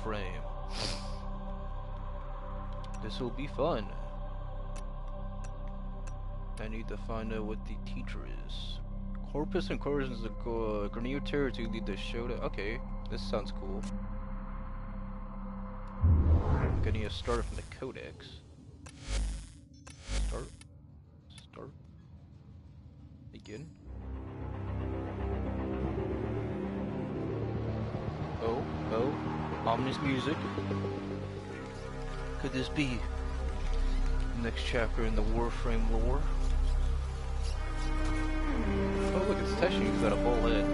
Warframe. This will be fun. I need to find out what the teacher is. Corpus encourages the Grenier Terror to lead the showdown. Okay, this sounds cool. I'm getting a start from the Codex. Start. Start. Begin. Oh, ominous music. Could this be the next chapter in the Warframe lore? Oh look, it's Teshin. He's got a bowl head.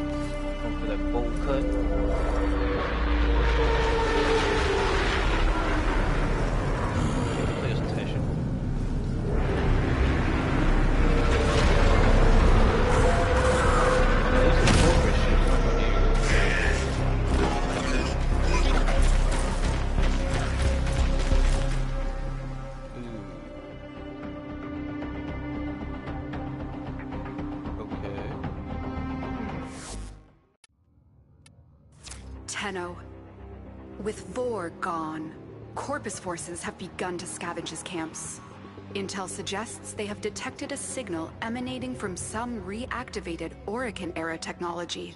Going for that bowl cut. Play as Teshin. With Vor gone, Corpus forces have begun to scavenge his camps. Intel suggests they have detected a signal emanating from some reactivated Orokin-era technology.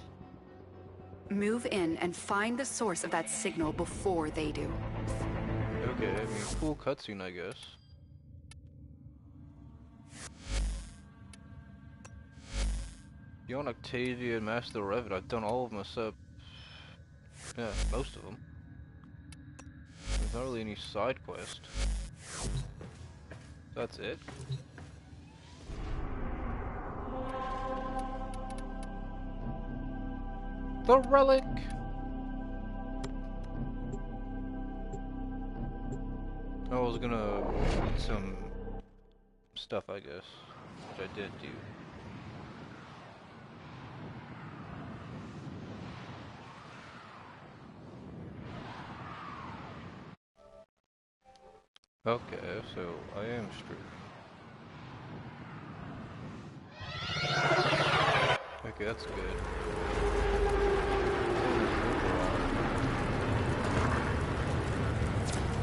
Move in and find the source of that signal before they do. Okay, I mean, cool cutscene, I guess. Beyond Octavia and Master Revit, I've done all of them except... yeah, most of them. There's not really any side quest. That's it. The relic! I was gonna eat some stuff, I guess, which I did do. Okay, so I am straight. Okay, that's good.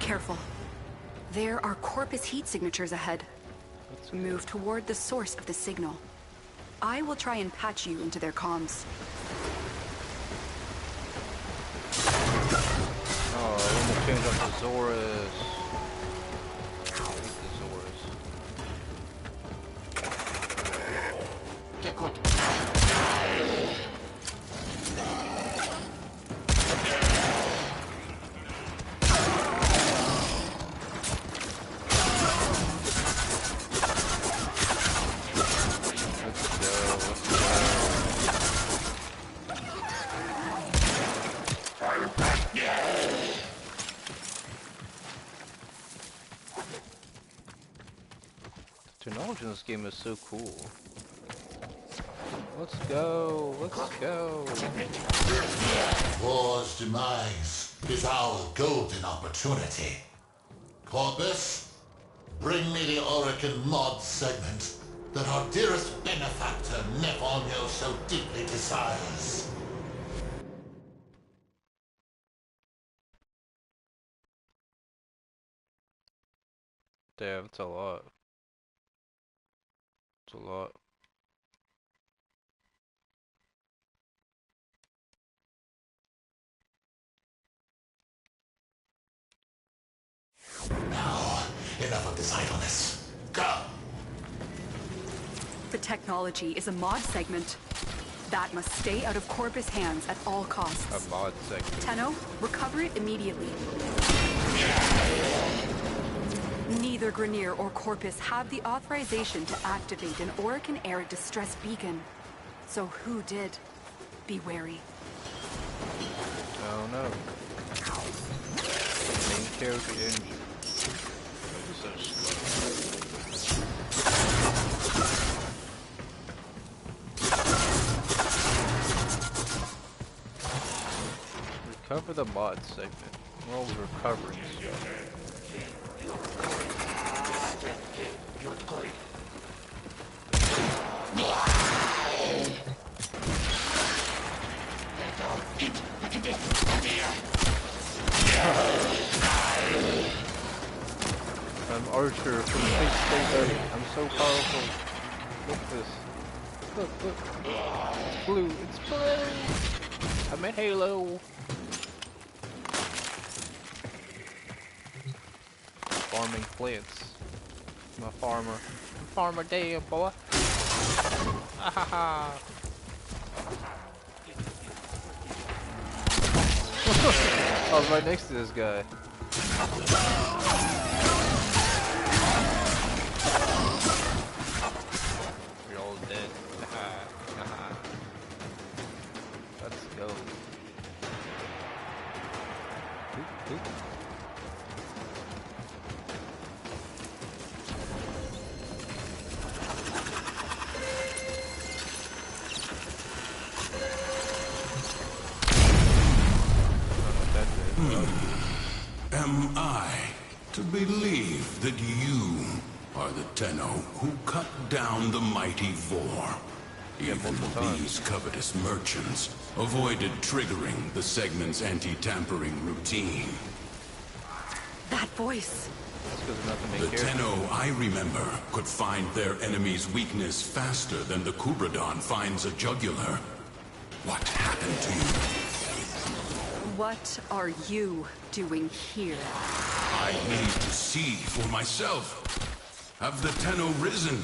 Careful. There are Corpus heat signatures ahead. Move toward the source of the signal. I will try and patch you into their comms. Oh, I want to change up to Zoras. Technology in this game is so cool. Let's go, let's go. War's demise is our golden opportunity. Corpus, bring me the Orokin mod segment that our dearest benefactor Nefonyo so deeply desires. Damn, it's a lot. It's a lot. Now, enough of this idleness. Go! The technology is a mod segment. That must stay out of Corpus' hands at all costs. A mod segment. Tenno, recover it immediately. Neither Grenier or Corpus have the authorization to activate an Orokin-era distress beacon. So who did? Be wary. Oh no. Main character engine. So slow. Recover the mod segment. We're always recovering stuff. archer from Fate Stay Ready. I'm so powerful. Look at this. Look, look. It's blue. It's blue. I'm at Halo. Farming plants. I'm a farmer. I'm farmer day, boy. Ahaha. I was right next to this guy. You're all dead. Let's go. Oop, oop. Am I to believe that you are the Tenno who cut down the mighty Vor? Even these covetous merchants avoided triggering the segment's anti-tampering routine. That voice. The Tenno I remember could find their enemy's weakness faster than the Kubradon finds a jugular. What happened to you? What are you doing here? I need to see for myself. Have the Tenno risen?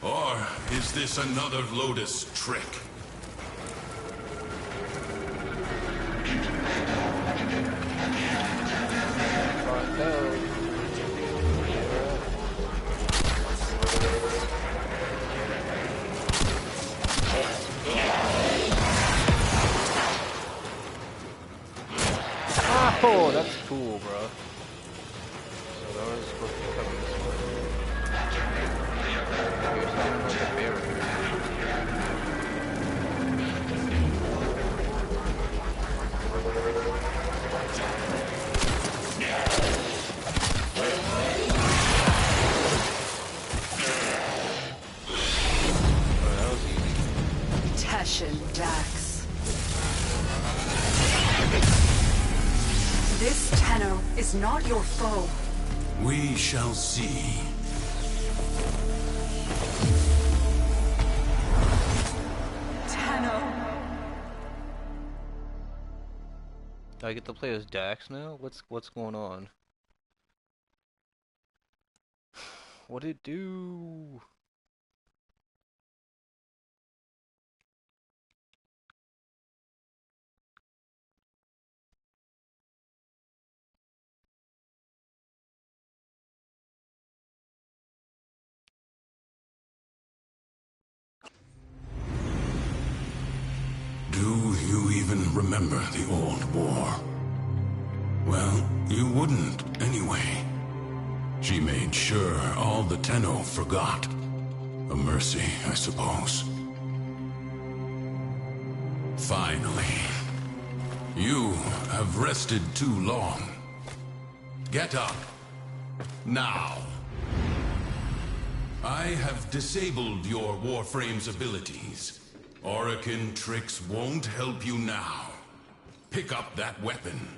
Or is this another Lotus trick? Oh, that's cool, bro. So that was supposed to be coming this way. Here's something like a barrier. Oh, that was easy. Teshin Dax. This Tenno is not your foe. We shall see. Tenno. Do I get to play as Dax now? What's going on? What'd it do? Do you even remember the old war? Well, you wouldn't anyway. She made sure all the Tenno forgot. A mercy, I suppose. Finally. You have rested too long. Get up. Now. I have disabled your Warframe's abilities. Orokin tricks won't help you now. Pick up that weapon.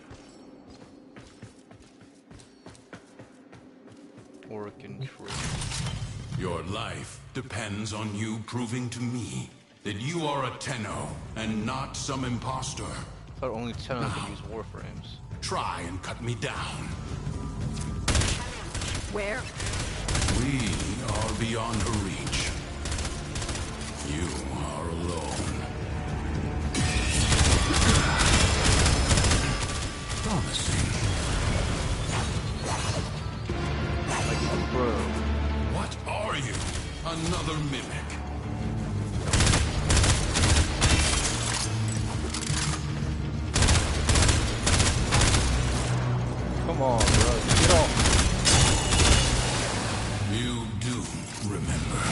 Orokin tricks. Your life depends on you proving to me that you are a Tenno and not some imposter. I thought only Tenno could use Warframes. Try and cut me down. Where? We are beyond her reach. You are alone. Promising. Like a bro. What are you? Another mimic. Come on, bro. Get off. You do remember.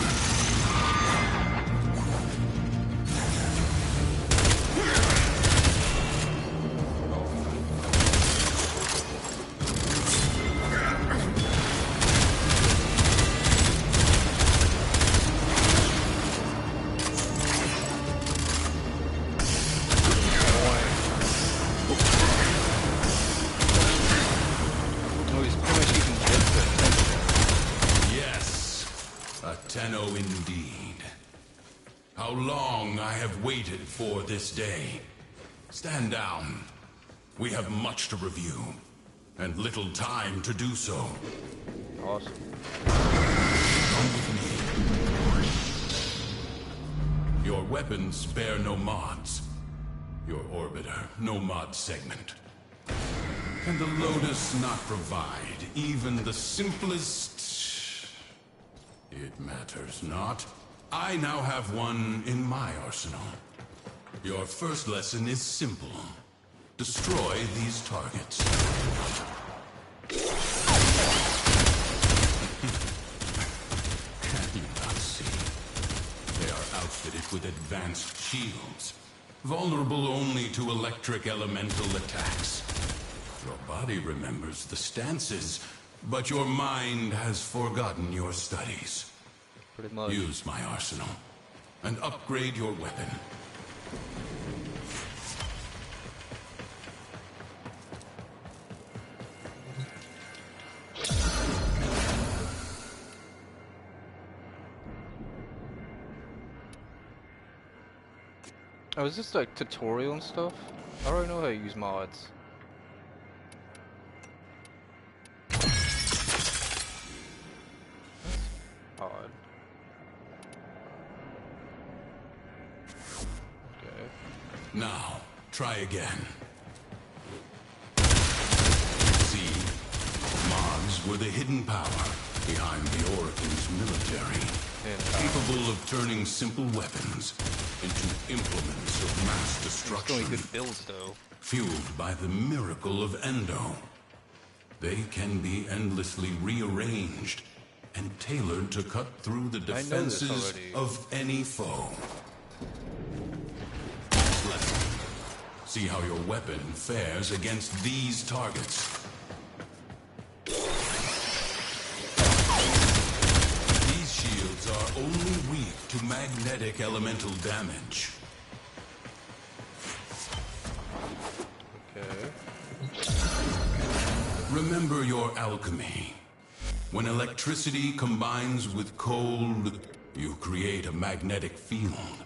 Oh, he's pretty much using jet for attention. Tenno indeed. How long I have waited for this day. Stand down. We have much to review, and little time to do so. Awesome. Come with me. Your weapons spare no mods. Your orbiter, no mod segment. Can the Lotus not provide even the simplest? It matters not. I now have one in my arsenal. Your first lesson is simple. Destroy these targets. Can you not see? They are outfitted with advanced shields, vulnerable only to electric elemental attacks. Your body remembers the stances, but your mind has forgotten your studies. Pretty much. Use my arsenal and upgrade your weapon. Oh, is this like tutorial and stuff? I already know how to use mods. That's odd. Okay. Now, try again. See, mods were the hidden power behind the Orokin's military, capable of turning simple weapons into implements of mass destruction. It's going good builds, though. Fueled by the miracle of Endo. They can be endlessly rearranged and tailored to cut through the defenses of any foe. Lesson. See how your weapon fares against these targets. These shields are only weak to magnetic elemental damage. Okay. Remember your alchemy. When electricity combines with cold, you create a magnetic field.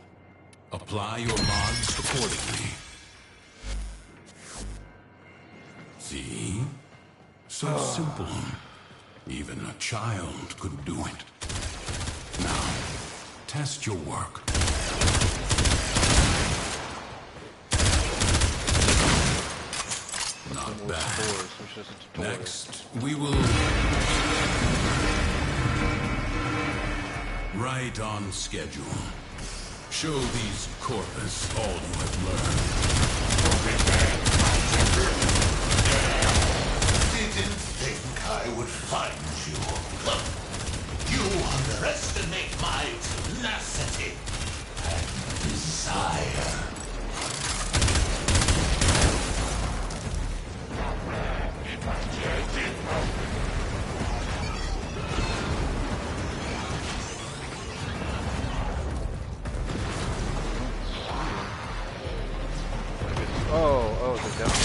Apply your mods accordingly. See? So simple. Even a child could do it. Now, test your work. Not bad. Next, we will... Right on schedule. Show these corpus all you have learned. Didn't think I would find you. You underestimate my tenacity and desire. Oh, they're down.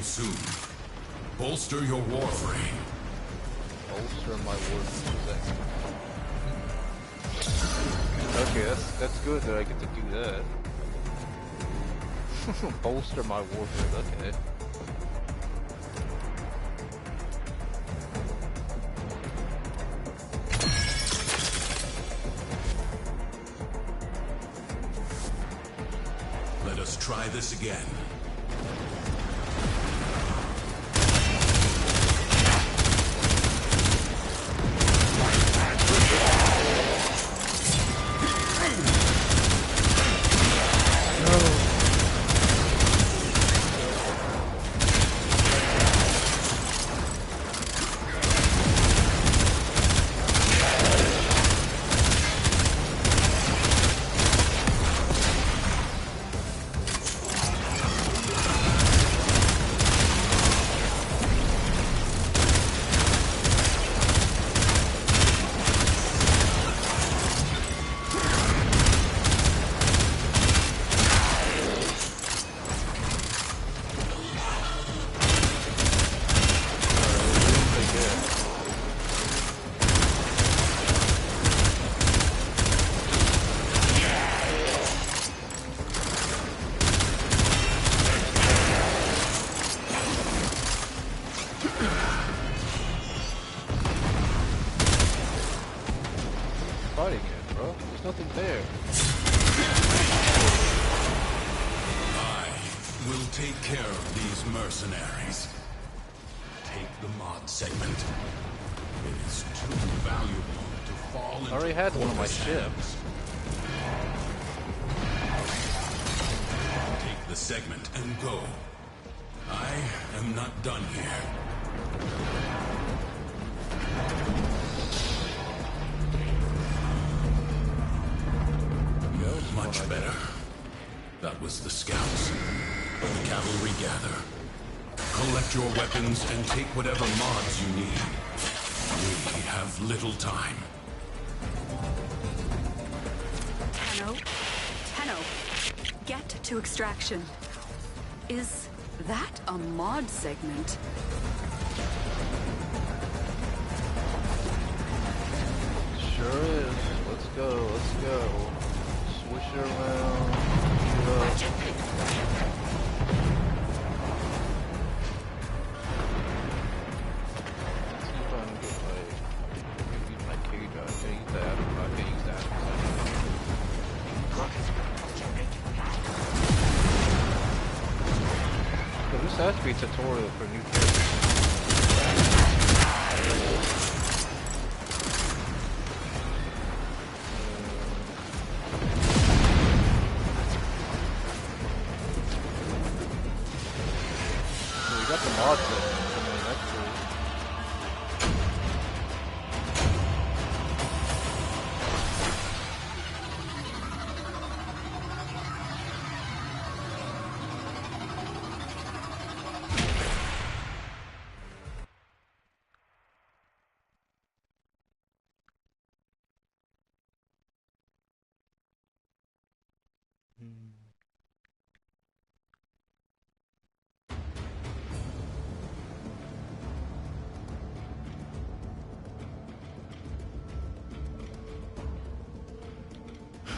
Soon. Bolster your warframe. Bolster my warframe. Okay, that's good that I get to do that. Bolster my warframe, okay. Let us try this again. nothing there. I will take care of these mercenaries. Take the mod segment. It is too valuable to fall into I already had one of my Corvus' ships. hands. Take the segment and go. I am not done here. Much better. That was the scouts. The cavalry gather. Collect your weapons and take whatever mods you need. We have little time. Tenno, get to extraction. Is that a mod segment? Sure is. Let's go, let's go. Swish it around. Let's see if I can get my cage out. I can't use that. I can't use that. So this has to be a tutorial for new characters. We got the mod set. I mean, that's cool.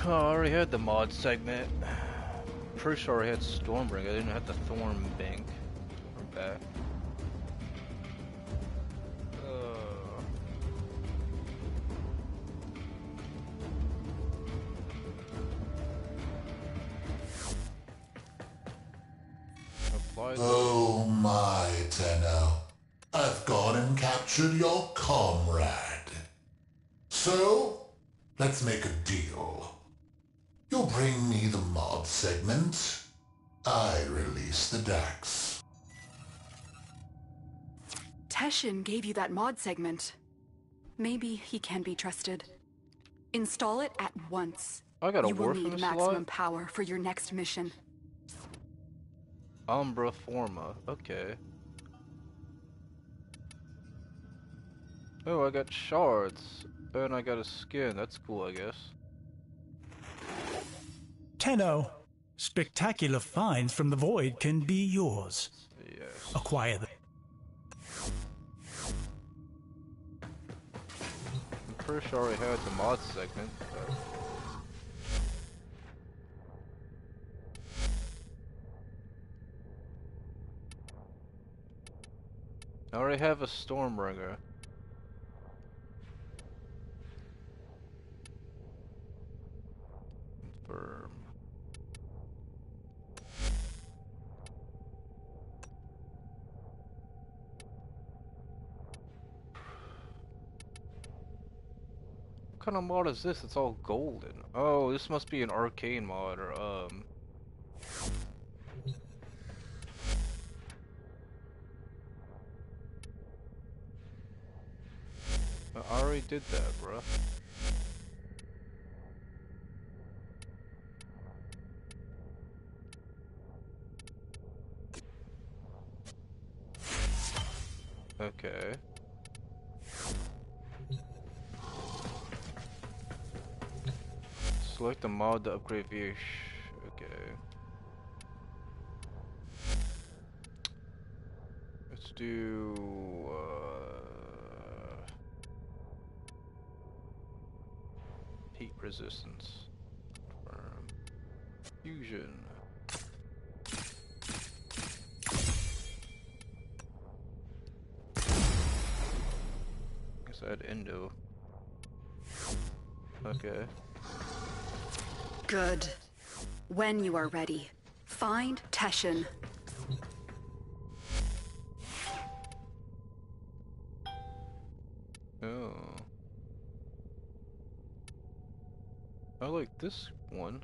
Oh, I already had the mod segment. Pretty sure I had Stormbringer. I didn't have the Thornbank. Or back. Oh my, Tenno. I've gone and captured your comrade. So, let's make a deal. You bring me the mod segment, I release the Dax. Teshin gave you that mod segment. Maybe he can be trusted. Install it at once. I got a You will Warfin need slot? maximum power for your next mission. Umbra Forma. Okay. Oh, I got shards. And I got a skin. That's cool, I guess. Tenno, spectacular finds from the void can be yours. Yes. Acquire them. I'm pretty sure I had the mod segment. But... I already have a Stormbringer. Confirm. What kind of mod is this? It's all golden. Oh, this must be an arcane mod or I already did that, bruh. Okay. Select the mod to upgrade via okay. Let's do heat resistance. Fusion. Guess I had Endo. Okay. Good. When you are ready, find Teshin. Oh. I like this one.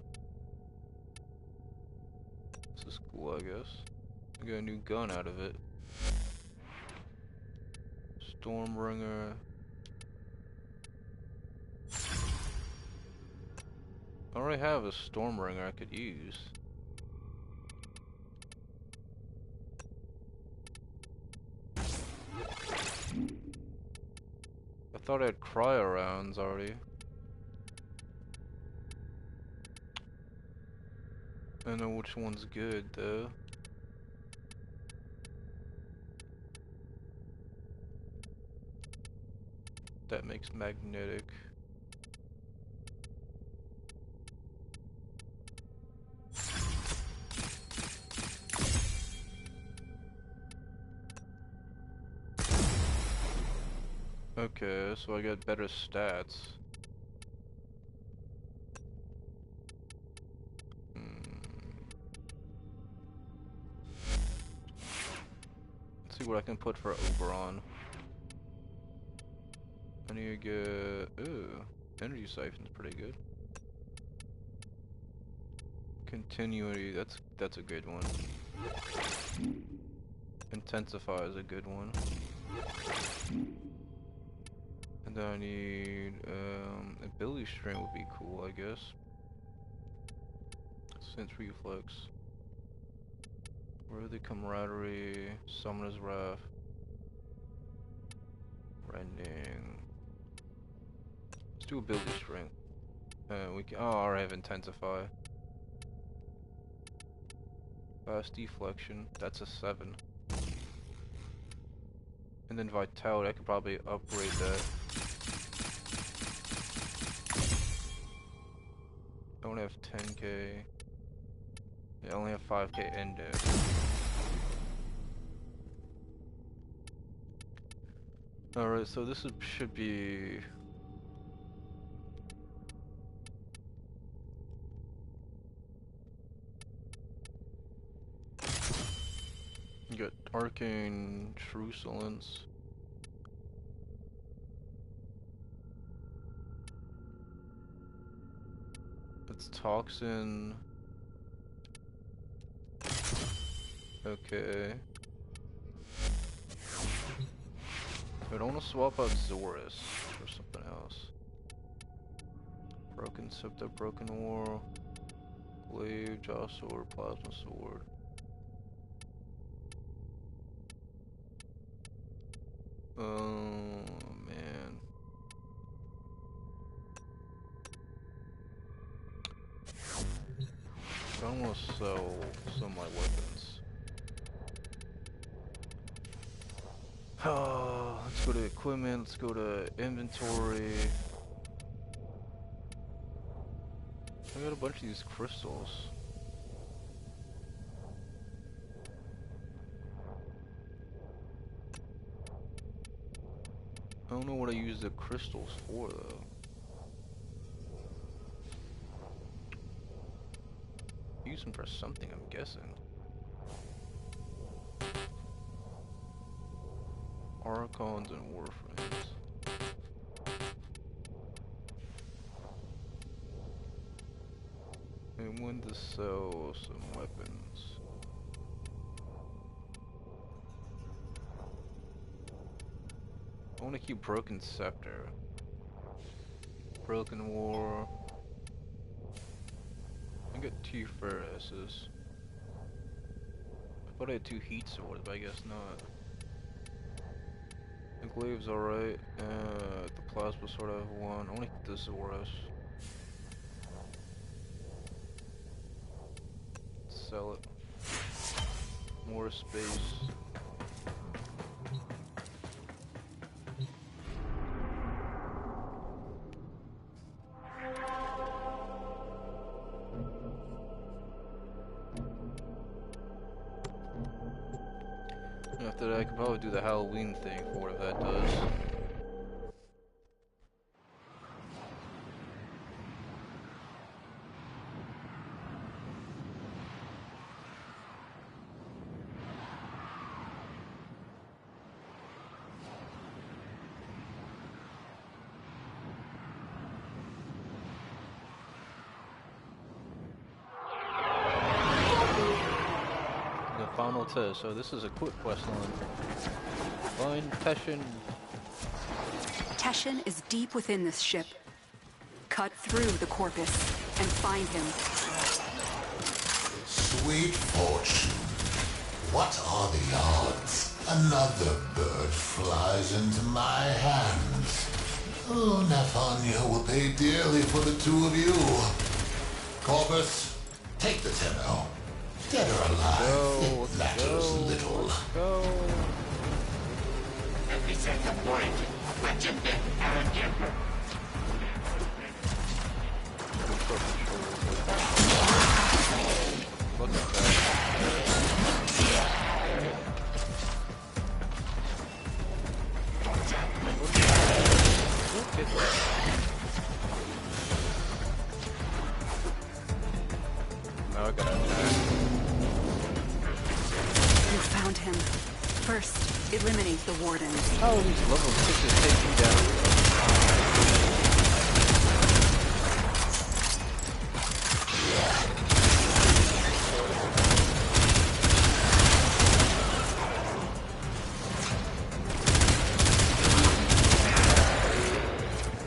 This is cool, I guess. I got a new gun out of it. Stormbringer. I already have a Stormbringer I could use. I thought I had cryo rounds already. I know which one's good though. That makes magnetic. Okay, so I got better stats. Let's see what I can put for Oberon. I need to get... Ooh, energy siphon's pretty good. Continuity, that's a good one. Intensify is a good one. And then I need ability strength would be cool, I guess. Sense reflex. Worthy camaraderie, summoner's wrath. Rending. Let's do ability strength. We can. Oh, I already have intensify. Fast deflection. That's a 7. And then vitality. I could probably upgrade that. I only have 10k. Yeah, I only have 5k index. Alright, so this should be... You got Arcane Truculence. It's Toxin. Okay. I don't want to swap out Zorus for something else. Broken Scepter, Broken War, Glaive, Jaw Sword, Plasma Sword. Oh man. I don't want to sell some of my weapons. Let's go to equipment, let's go to inventory. I got a bunch of these crystals. I don't know what I use the crystals for though. Use them for something, I'm guessing. Archons and Warframes. And when to sell some weapons. I want to keep Broken Scepter. Broken War. I got 2 furnaces. I thought I had 2 heat swords, but I guess not. The glaive's alright. The plasma sword I have 1. I want to keep the Zorus. Sell it. More space. After that, I could probably do the Halloween thing for whatever that does. final test, so this is a quick quest line. Find Teshin. Teshin is deep within this ship. Cut through the Corpus and find him. Sweet fortune. What are the odds? Another bird flies into my hands. Oh, Nathania will pay dearly for the two of you. Corpus, take the Tenno. Dead or alive, it matters little. Go. Every second point. What you been arrogant? Look at that. Look at that. Now I gotta attack. You found him. First, eliminate the warden. How are these level 6s take you down?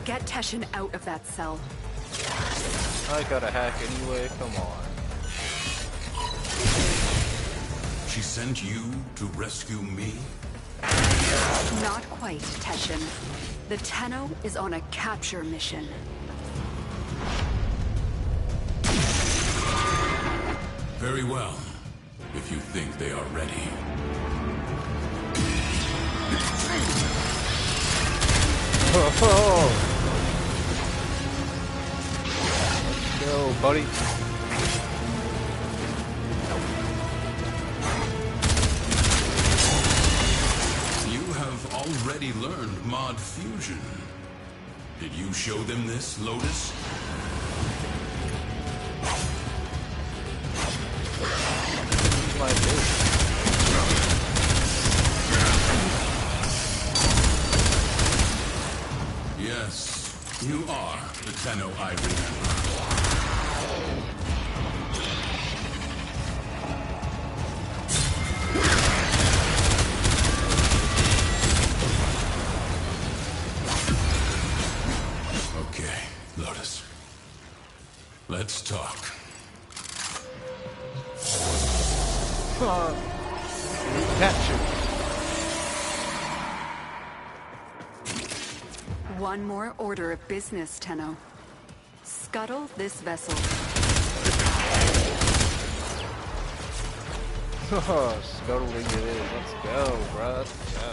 Get Teshin out of that cell. I gotta hack anyway, come on. She sent you to rescue me? Not quite, Teshin. The Tenno is on a capture mission. Very well, if you think they are ready. Oh, go, buddy. You have already learned mod fusion. Did you show them this, Lotus? My base. Yes, you are the Tenno I remember. Okay, Lotus. Let's talk. Capture. One more order of business, Tenno. Scuttle this vessel. Oh, scuttling it is. Let's go, bruh. Let's go.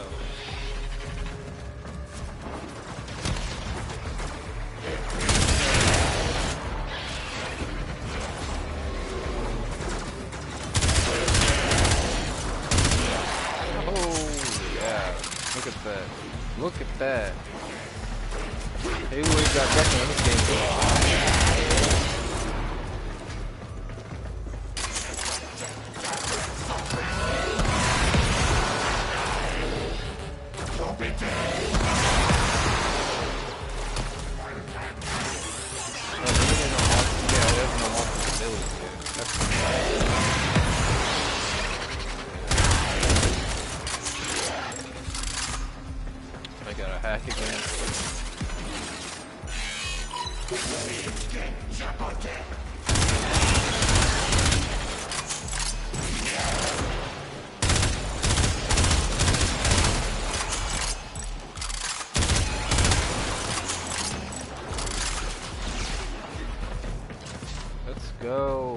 Oh, yeah. Look at that. Look at that. Halo ain't got nothing on this game. Don't be dead. I gotta hack again.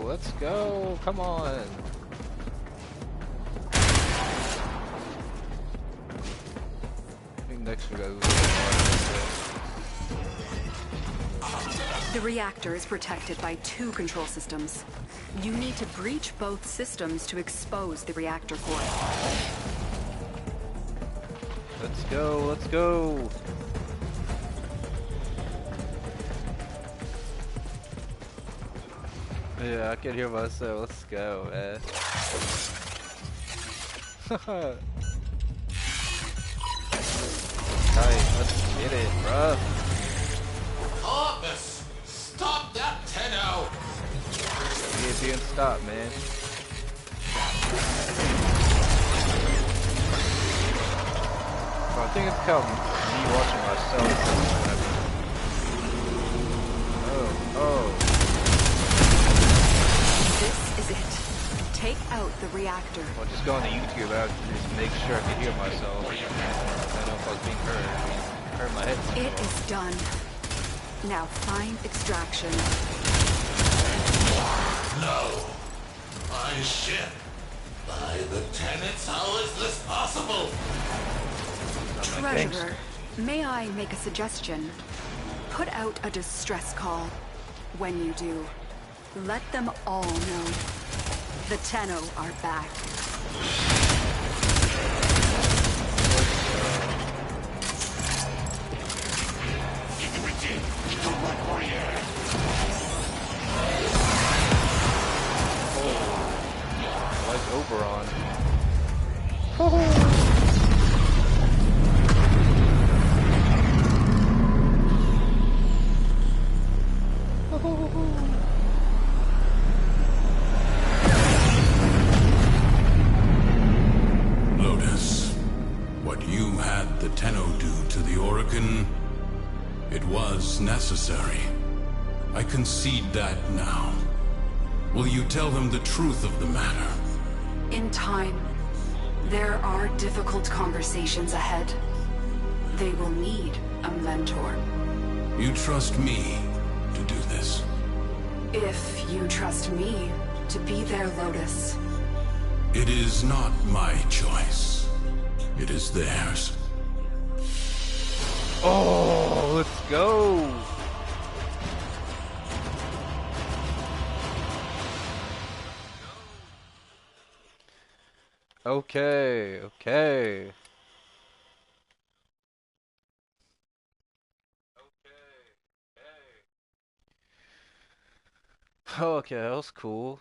Let's go, come on. I think next we gotta The reactor is protected by 2 control systems. You need to breach both systems to expose the reactor core. Let's go, let's go. Yeah, I can hear myself. Let's go, man. Alright, let's get it, bruh. Corpus, stop that Tenno! Yeah, being stopped, man. thing had come. Me watching myself. Oh. This is it. Take out the reactor. I'll just go on the YouTube after this and make sure I can hear myself. I don't know if I was being heard. I heard my head. It is done. Now find extraction. No. My ship. By the tenets, how is this possible? Treasurer, may I make a suggestion? Put out a distress call. When you do, let them all know. The Tenno are back. Like Oberon. Lotus, what you had the Tenno do to the Orokin, it was necessary. I concede that now. Will you tell them the truth of the matter? In time, there are difficult conversations ahead. They will need a mentor. You trust me to do this? If you trust me to be their Lotus. It is not my choice. It is theirs. Oh, let's go. Okay. Okay, that was cool.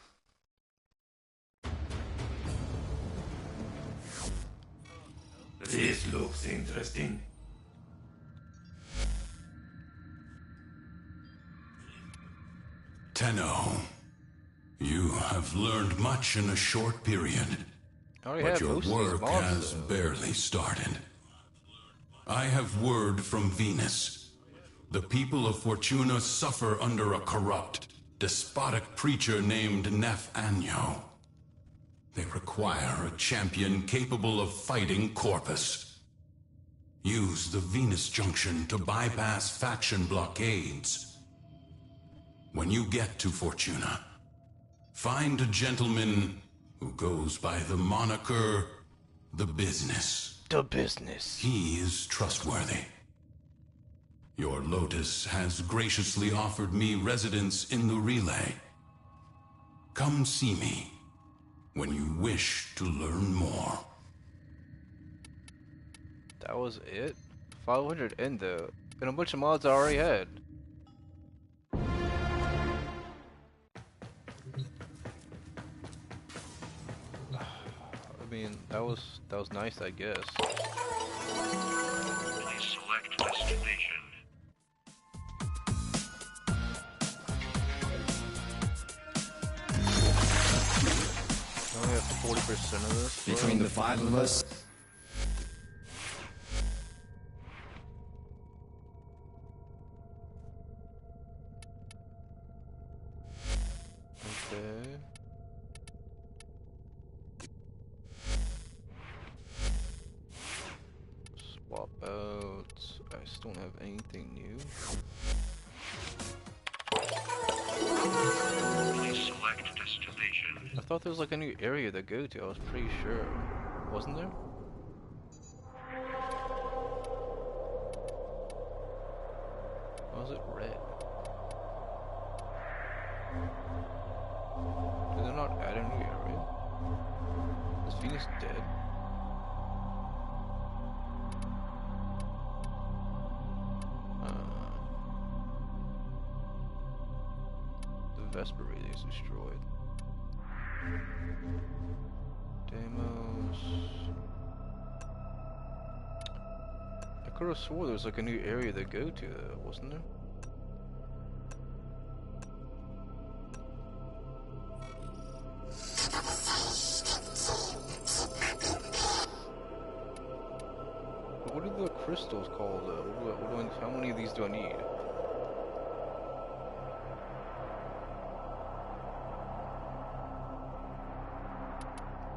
This looks interesting. Tenno, you have learned much in a short period. I already But have your most of these work mobs, has though. barely started. I have word from Venus. The people of Fortuna suffer under a corrupt, despotic preacher named Nef Anyo. They require a champion capable of fighting Corpus. Use the Venus Junction to bypass faction blockades. When you get to Fortuna, find a gentleman who goes by the moniker The Business. The business. He is trustworthy. Your Lotus has graciously offered me residence in the relay. Come see me when you wish to learn more. That was it? 500 in though. And a bunch of mods I already had. I mean, that was nice, I guess. Please select destination. I only have 40% of this. Between the five of us, Okay. Swap out. I still don't have anything new. Please select destination. I thought there was like a new area to go to. I was pretty sure. Wasn't there? Why was it red? Did they not add a new area? Is Venus dead? The Vesper Relay is destroyed. Demos. I could have swore there was like a new area to go to, wasn't there? What are the crystals called? How many of these do I need?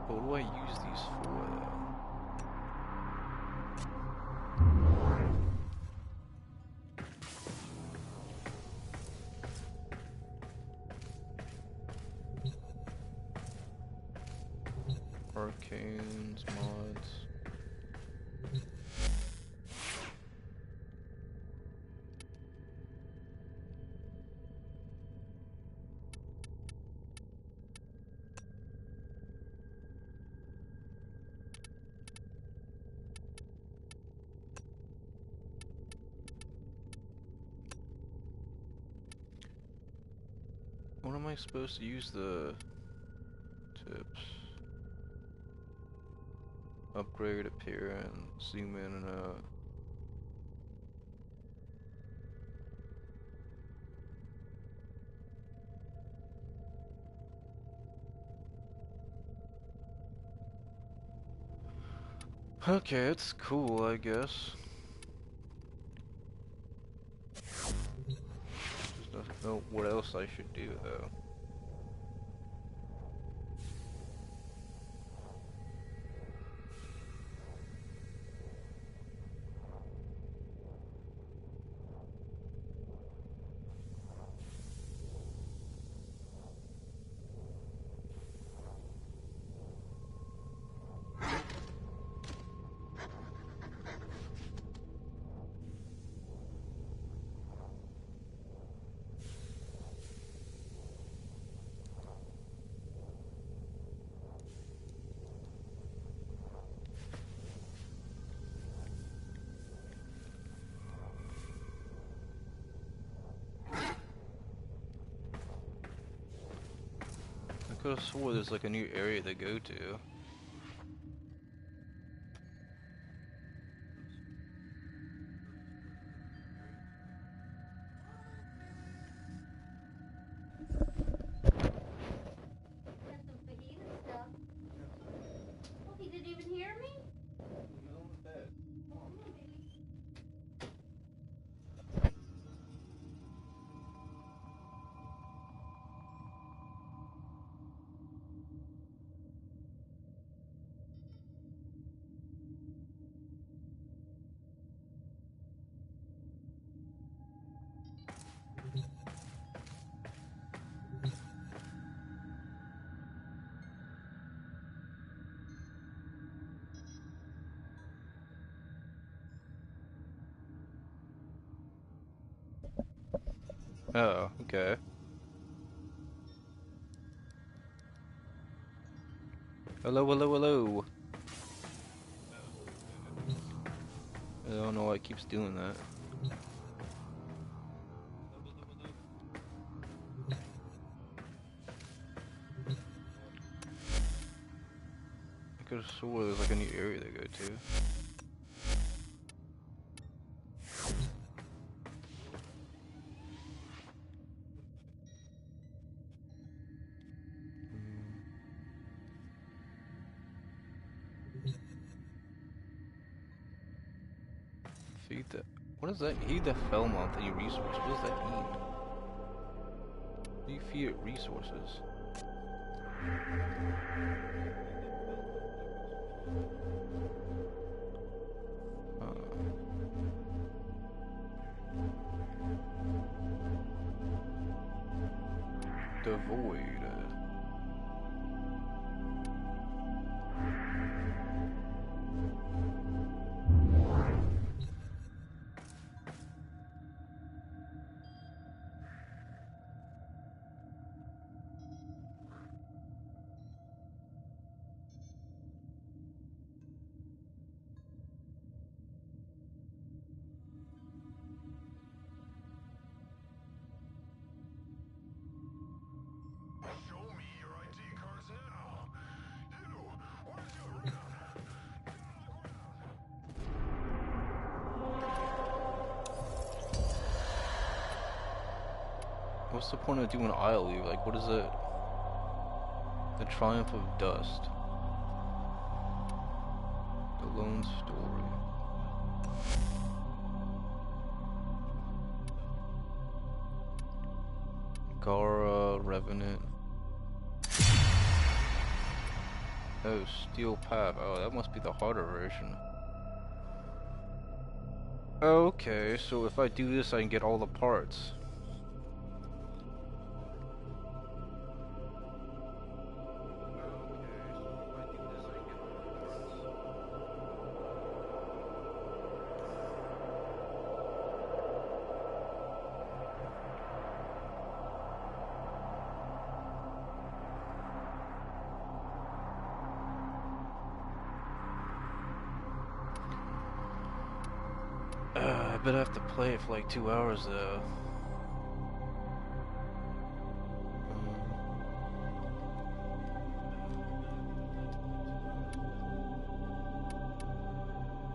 What do I use these for, though? Arcanes, mods. What am I supposed to use the tips? Upgrade appearance, zoom in and out. Okay, it's cool, I guess. Just don't know what else I should do, though. I could have swore there's like a new area to go to. He didn't even hear me? Oh, okay. Hello, hello, hello. I don't know why it keeps doing that. I could have swore there's like a new area to go to. Feed the... What does that mean? Feed the Felmont any resources. What does that mean? Do you feed it resources? The void. What's the point of doing Isle Leave? Like, what is it? The Triumph of Dust. The Lone Story. Gara, Revenant. Oh, Steel Path. Oh, that must be the harder version. Okay, so if I do this, I can get all the parts. I bet I have to play it for like 2 hours though.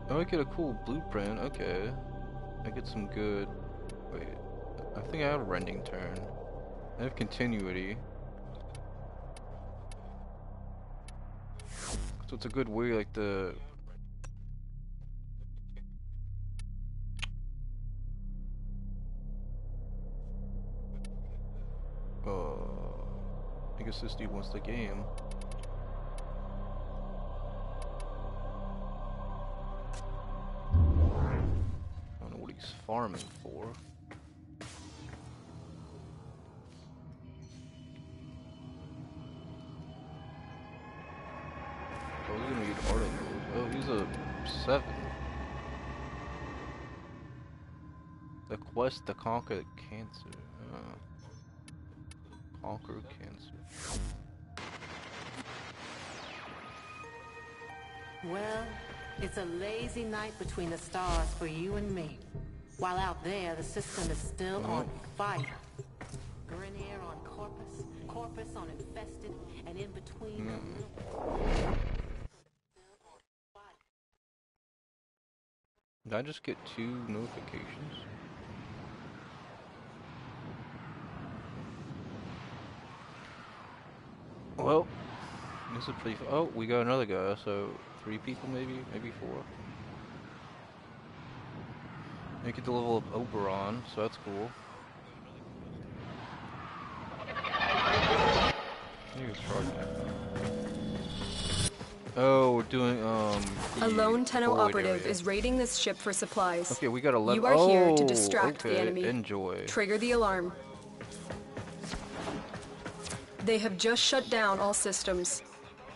Oh, I get a cool blueprint. Okay, I get some good. Wait, I think I have rending turn. I have continuity. So it's a good way, like the. I guess this dude wants the game. I don't know what he's farming for. Oh, he's gonna get articles. Oh, he's a 7. The quest to conquer cancer. Conquer cancer. Well, it's a lazy night between the stars for you and me. While out there, the system is still on fire. Grenier on Corpus, Corpus on Infested, and in between Did I just get 2 notifications? Well, this is pretty. Oh, we got another guy. So 3 people, maybe 4. You get to level up Oberon, so that's cool. Oh, we're doing A lone Tenno operative is raiding this ship for supplies. Okay, we got 11. You are here to distract the enemy. Enjoy. Trigger the alarm. They have just shut down all systems.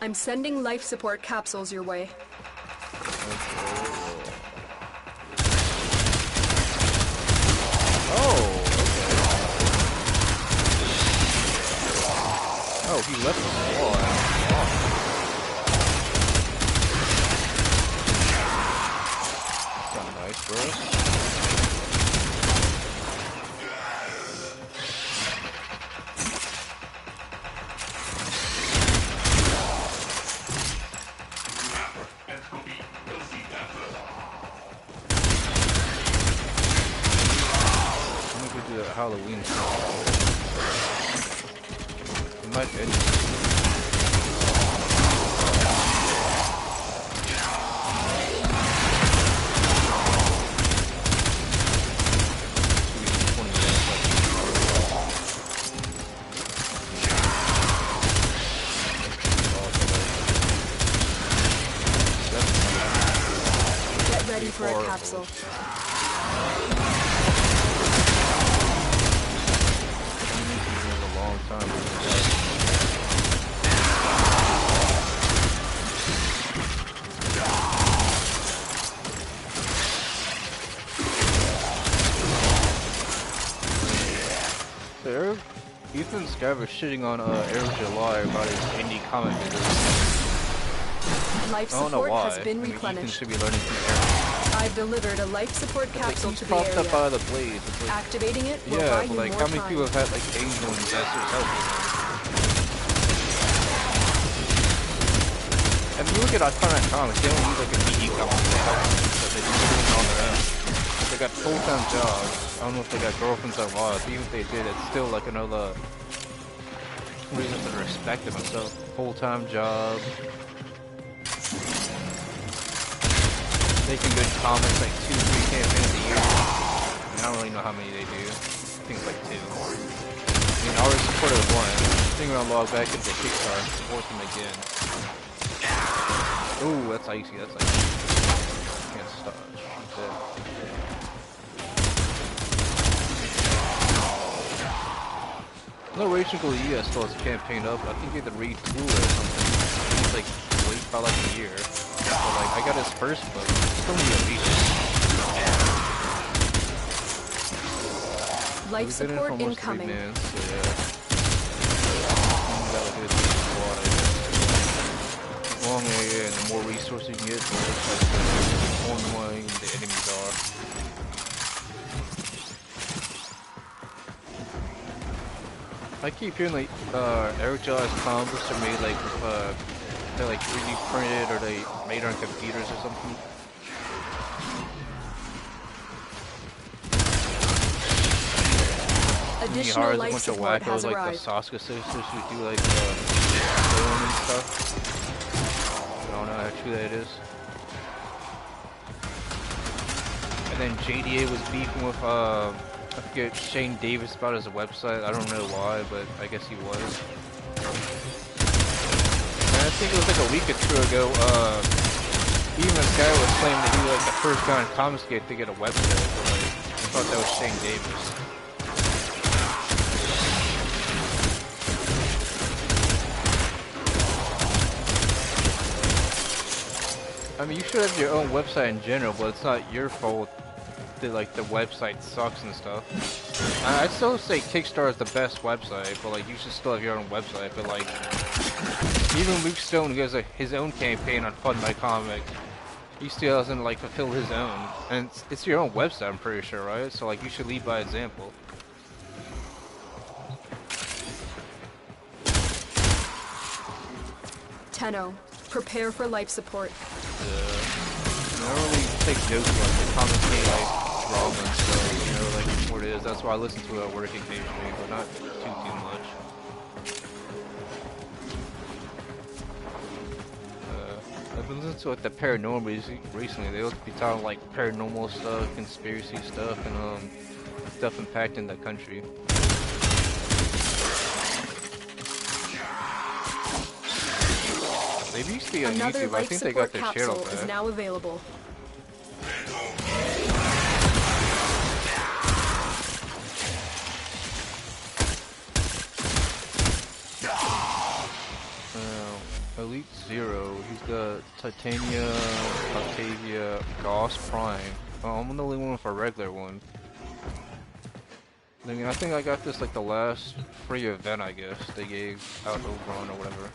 I'm sending life support capsules your way. Oh, he left the wall. Kinda nice, bro. Halloween stuff. It might be Get ready for a capsule. Ethan Scav is shitting on Air July about his indie comic videos. Life support has been replenished. Should be learning from I've delivered a life support capsule to the area. Up out of the blaze. Like, activating it will yeah, buy but you like more how many time. people have had like angel investors help you? And you look at Iconic Comics, they don't need like an indie comic to help them, but they just do it on their own. They got full-time jobs. I don't know if they got girlfriends or what, but even if they did, it's still like another reason to respect them and stuff. Full-time job. making good comics like 2-3 campaigns a year. I don't really know how many they do. I think it's like 2. I mean, I already supported one. I think I'm gonna log back into Kickstarter and support them again. Ooh, that's icy, that's icy. Can't stop. That's it. No Raging Goal US still has a campaign up. I think you have to retool it or something. It's like wait by like a year. But like I got his first book. Still need to read it. Life support incoming. Minutes, so yeah. Gotta do this squad, I guess. The longer you get and the more resources you get, the more annoying the enemies are. I keep hearing like Eric Jaw's comics are made like they're like 3D printed or they made on computers or something. Additional life a bunch of support wackos has like arrived. the Saska sisters who do like film and stuff. I don't know how true that is. And then JDA was beefing with I forget Shane Davis about his website. I don't know why, but I guess he was. And I think it was like a week or 2 ago. Even this guy was claiming that he was like the first guy in Comicsgate to get a website. But, like, I thought that was Shane Davis. I mean, you should have your own website in general, but it's not your fault that like the website sucks and stuff. I'd still say Kickstarter is the best website, but like you should still have your own website. But like even Luke Stone, who has his own campaign on Fund My Comic, he still hasn't like fulfilled his own, and it's your own website, I'm pretty sure, right? So like you should lead by example. Tenno, prepare for life support. I don't really take notes of like the Comicsgate like drama and stuff, you know, like what it is. That's why I listen to it at work occasionally, but not too much. I've been listening to like the paranormal recently. They would be talking like paranormal stuff, conspiracy stuff, and stuff impacting the country. They used to be on Another YouTube. I think they got their channel capsule back. is now available. Elite Zero. He's got Titania, Octavia, Gauss Prime. Oh, I'm the only one for a regular one. I mean, I think I got this like the last free event, I guess they gave out Oberon or whatever.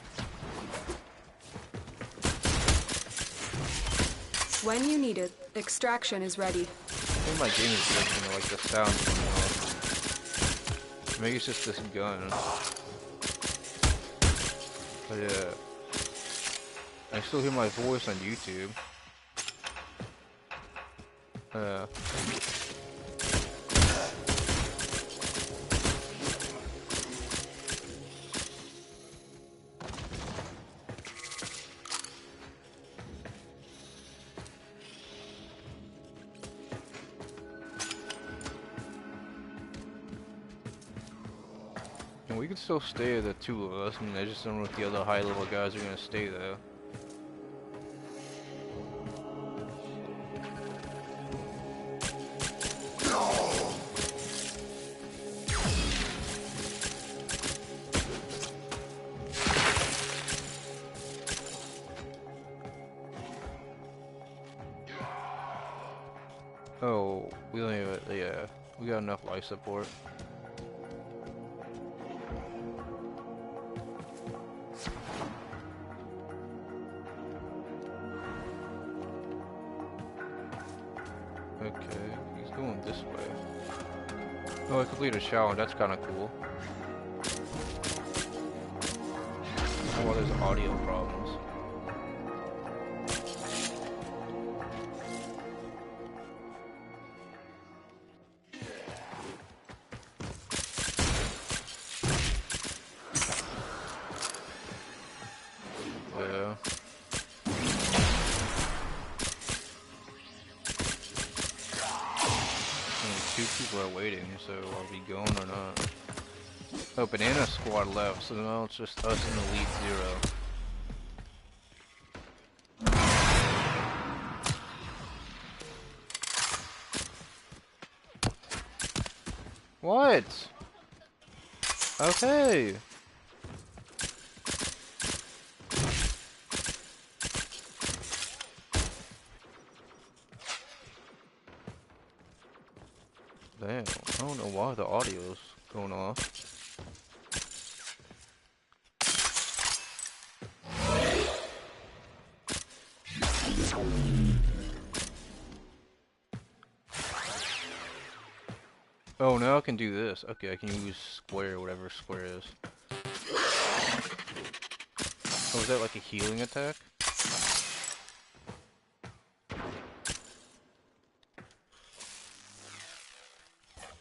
When you need it, extraction is ready. I think my game is glitching, like the sound is off. Maybe it's just this gun. But yeah. I still hear my voice on YouTube. And we can still stay, the 2 of us. I mean, I just don't know if the other high-level guys are gonna stay there. Oh, we don't even, yeah, we got enough life support. Okay, he's going this way. Oh, I completed a challenge, that's kinda cool. Oh, well, there's audio problems. 2 people are waiting, so are we going or not? Oh, Banana Squad left, so now it's just us and Elite Zero. What? Okay. Damn, I don't know why the audio's going off. Oh, now I can do this. Okay, I can use square, whatever square is. Oh, is that like a healing attack?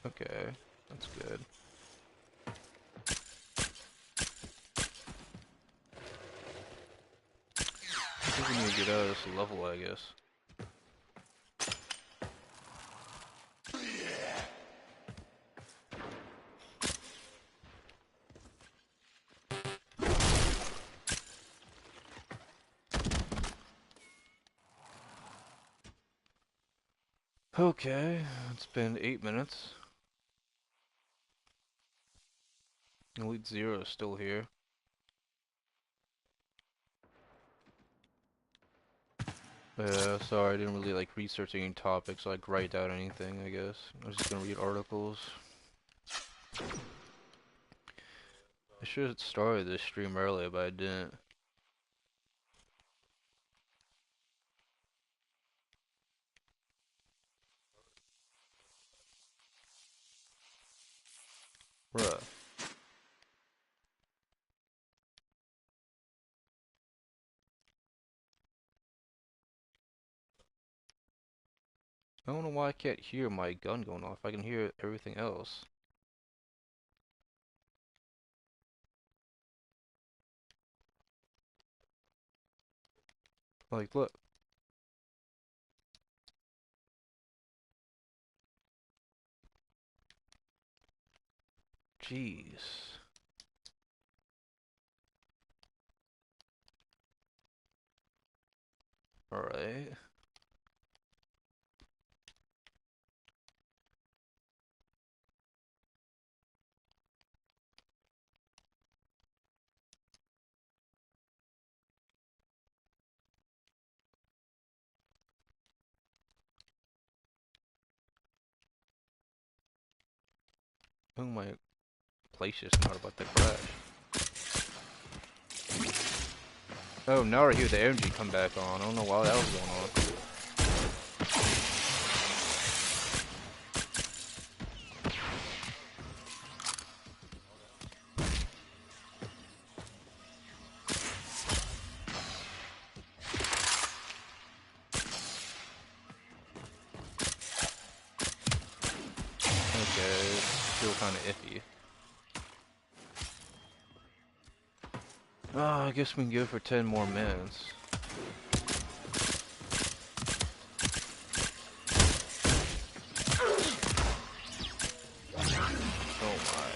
Okay, that's good. I think we need to get out of this level, I guess. Okay, it's been 8 minutes. Elite Zero is still here. Sorry, I didn't really like research any topics, like write out anything, I guess. I was just gonna read articles. I should have started this stream earlier, but I didn't. Bruh. I don't know why I can't hear my gun going off. I can hear everything else. Like, look. Jeez. Alright. Oh, my place is not about to crash. Oh, now I hear the energy come back on. I don't know why that was going on. Okay, it's still kind of iffy. I guess we can go for 10 more minutes. Oh my.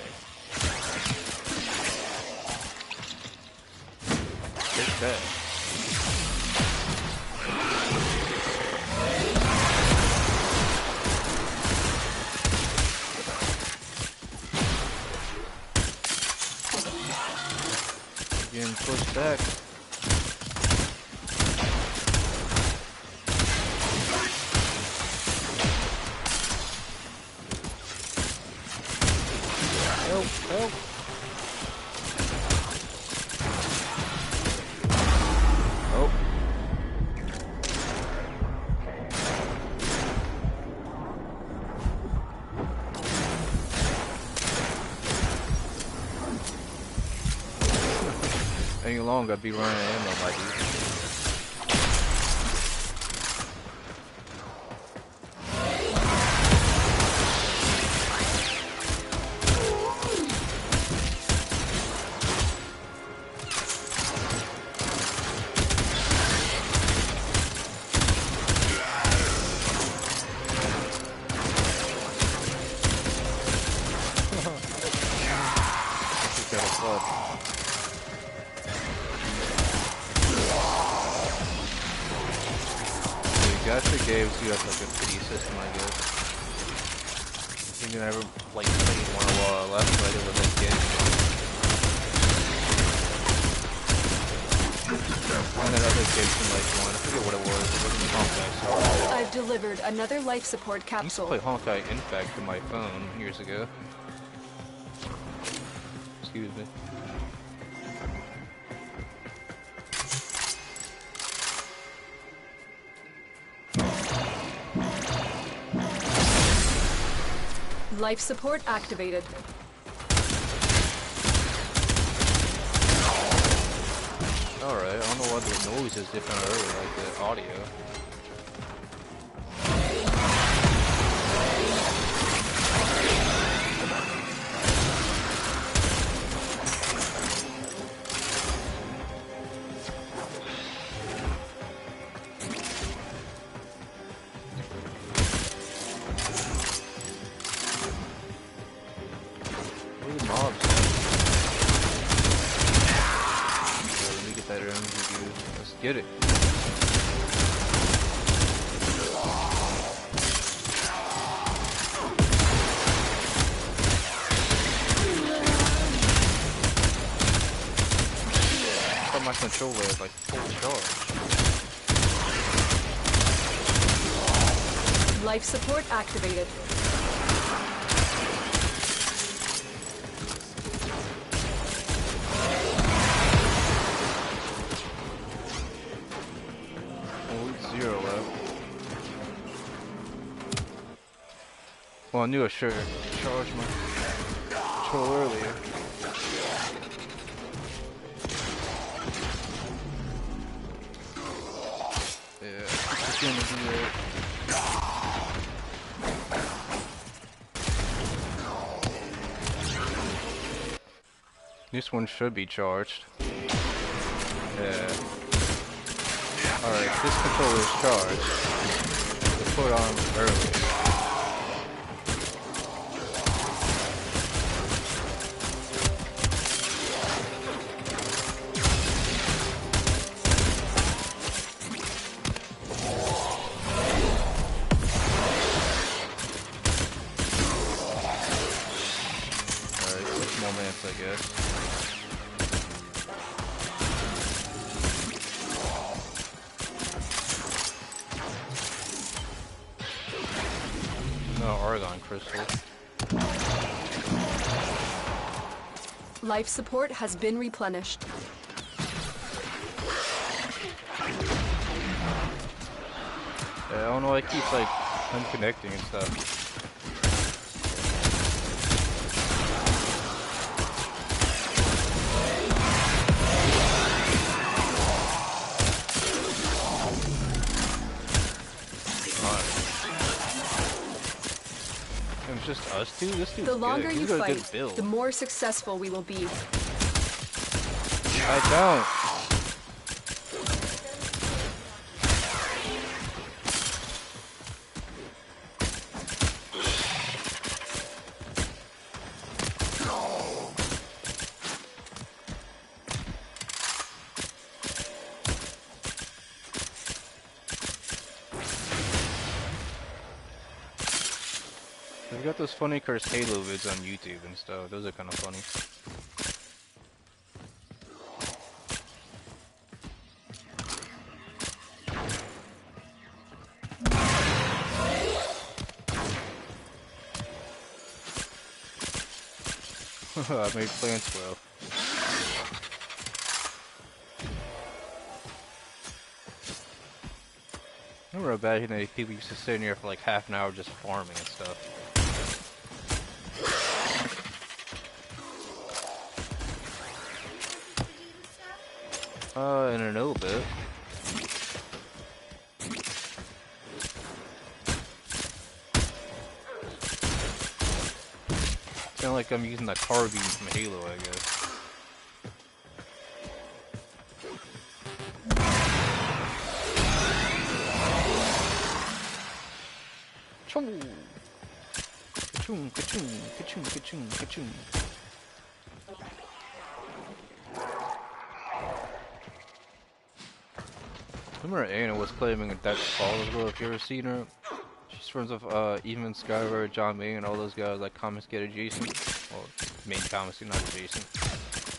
Take that. Getting pushed back. Help, help. Oh. Any longer, I'd be running out of ammo, my dude. Faster games do have like a pity system, I guess. I think I never like played one a while last night it was like game. And then other games in like one, I forget what it was. It wasn't Honkai Star. I've delivered another life support I used to capsule. play Honkai Impact on my phone years ago. Excuse me. Life support activated. Alright, I don't know why the noise is different earlier, like the audio. Where are the mobs? Let me get that energy, dude. Let's get it. I thought my controller is like full charge. Life support activated. Zero left. Well, I knew I should charge my controller earlier. Yeah, it's gonna do that. This one should be charged. Yeah. Alright, this controller is charged. Let's put it on early. Alright, 6 more minutes, I guess. No Argon crystal. Life support has been replenished. Yeah, I don't know, I keep like unconnecting and stuff. It was just us two? This dude's The longer good. you He's got a good fight, build. the more successful we will be. I don't. We've got those funny cursed Halo vids on YouTube and stuff. Those are kind of funny. I made plans well. I remember back in the day, people used to sit in here for like half an hour just farming and stuff. In a little bit. Kinda like I'm using that carbine from Halo, I guess. Choo! Ka-choom, ka-choom, ka-choom, ka-choom, ka-choom. remember Anna was claiming that that's Paula, if you ever seen her. She's friends with even Skyler, John May, and all those guys like confiscated Jason. Well, main confiscated, not Jason.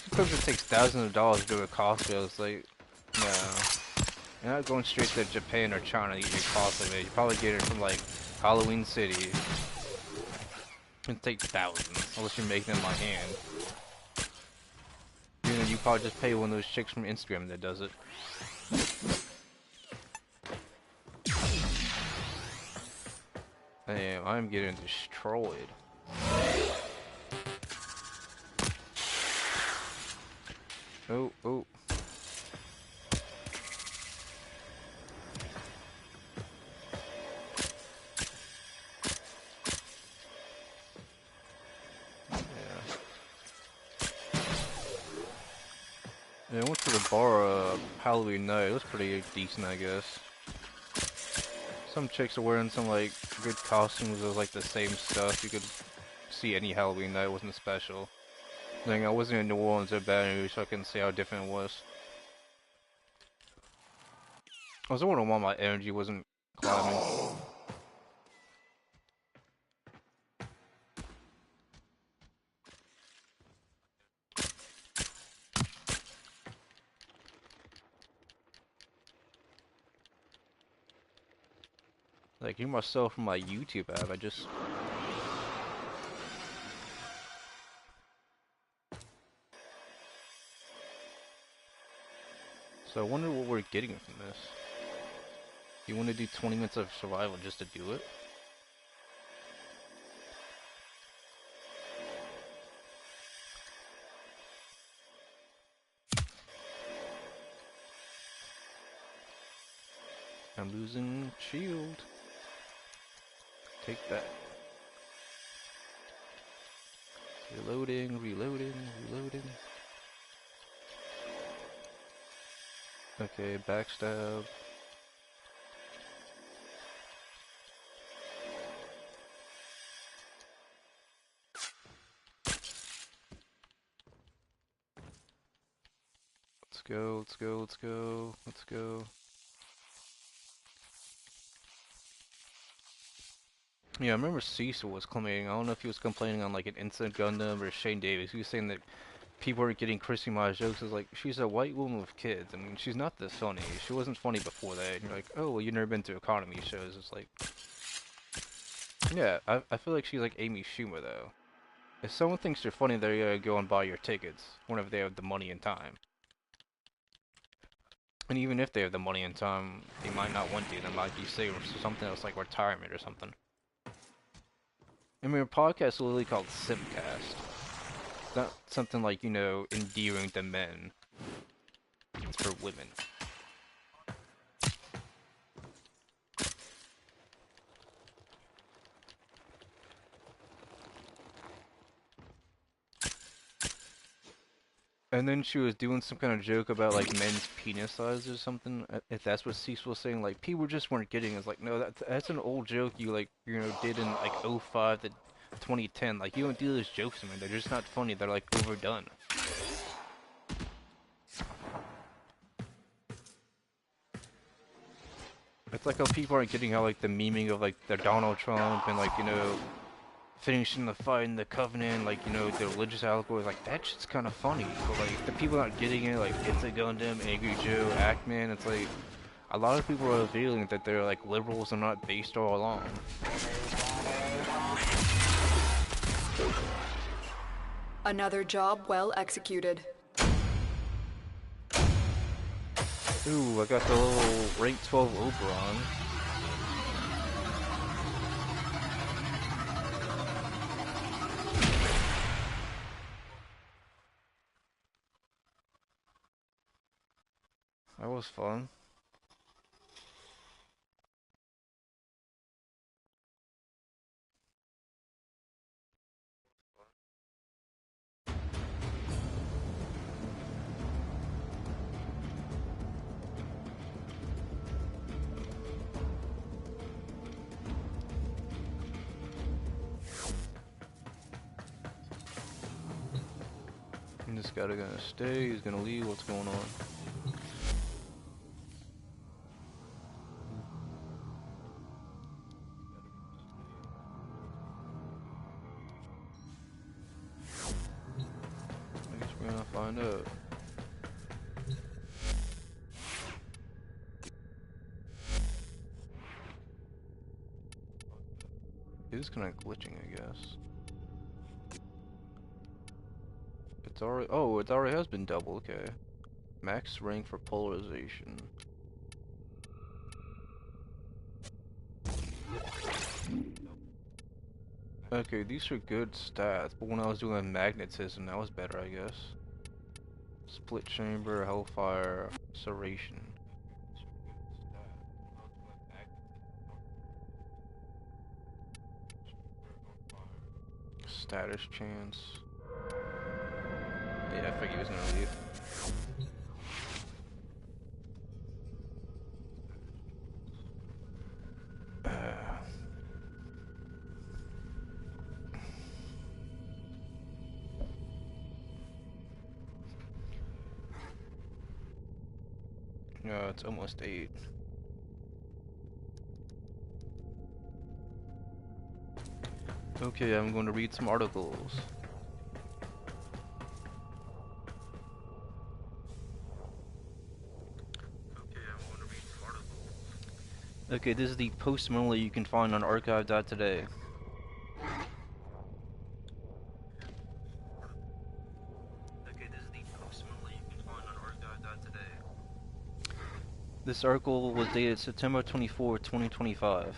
She claims it takes thousands of dollars to do a Costco. It's like, no. You're not going straight to Japan or China to get your Costco made. You probably get it from like Halloween City. It takes thousands, unless you're making them by hand. You probably just pay one of those chicks from Instagram that does it. Damn, I'm getting destroyed. Oh, oh. Yeah, I went to the bar Halloween night. It was pretty decent, I guess. Some chicks are wearing some like good costumes of like the same stuff. You could see any Halloween night. It wasn't special. Like, I wasn't in New Orleans or Baton Rouge, so I couldn't see how different it was. I was wondering why my energy wasn't climbing. Like, you myself from my YouTube app, I just... So I wonder what we're getting from this. You want to do 20 minutes of survival just to do it? I'm losing shield. Take that. Reloading, reloading, reloading. Okay, backstab. Let's go, let's go, let's go, let's go. Yeah, I remember Cecil was complaining. I don't know if he was complaining on like an Instant Gundam or Shane Davis. He was saying that people were getting Chrissy Ma's jokes. It's like, she's a white woman with kids. I mean, she's not this funny. She wasn't funny before that. And you're like, oh, well, you've never been to economy shows. It's like, yeah, I feel like she's like Amy Schumer though. If someone thinks you're funny, they're gonna go and buy your tickets whenever they have the money and time. And even if they have the money and time, they might not want to. They might be saving for something else like retirement or something. I mean, a podcast is literally called Simcast. It's not something like, you know, endearing to men. It's for women. And then she was doing some kind of joke about like men's penis size or something. If that's what Cecil was saying, like people just weren't getting. It's like, no, that's an old joke you like, you know, did in like 05 to 2010. Like, you don't do those jokes, man. They're just not funny. They're like overdone. It's like how people aren't getting how like the memeing of like the Donald Trump and like, you know, finishing the fight in the Covenant, like, you know, the religious allegory, like, that shit's kind of funny, but, like, the people not getting it, like, It's a Gundam, Angry Joe, Ackman, it's like, a lot of people are feeling that they're, like, liberals and not based all along. Another job well executed. Ooh, I got the little rank 12 Oberon. That was fun. This guy gonna stay, he's gonna leave, what's going on? no. It is kind of glitching, I guess. It's already. Oh, it already has been double. Okay. Max rank for polarization. Okay, these are good stats, but when I was doing magnetism, that was better, I guess. Split chamber, hellfire, serration. Status chance. Yeah, I figured he was gonna leave. No, it's almost 8. Okay, I'm going to read some articles. Okay, this is the post melee you can find on archive.today. This article was dated September 24, 2025.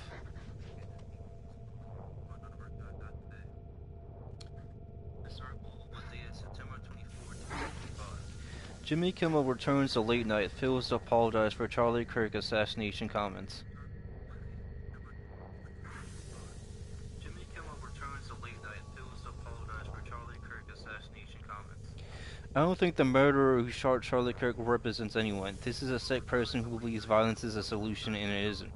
Jimmy Kimmel returns to late night, fails to apologize for Charlie Kirk assassination comments. I don't think the murderer who shot Charlie Kirk represents anyone. This is a sick person who believes violence is a solution, and it isn't.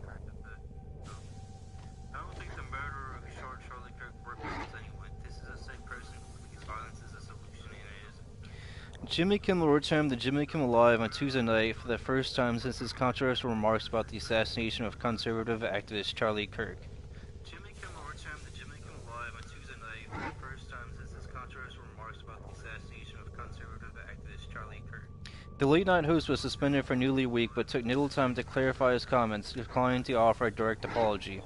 Jimmy Kimmel returned to Jimmy Kimmel Live on Tuesday night for the first time since his controversial remarks about the assassination of conservative activist Charlie Kirk. The late-night host was suspended for nearly a week, but took little time to clarify his comments, declining to offer a direct apology.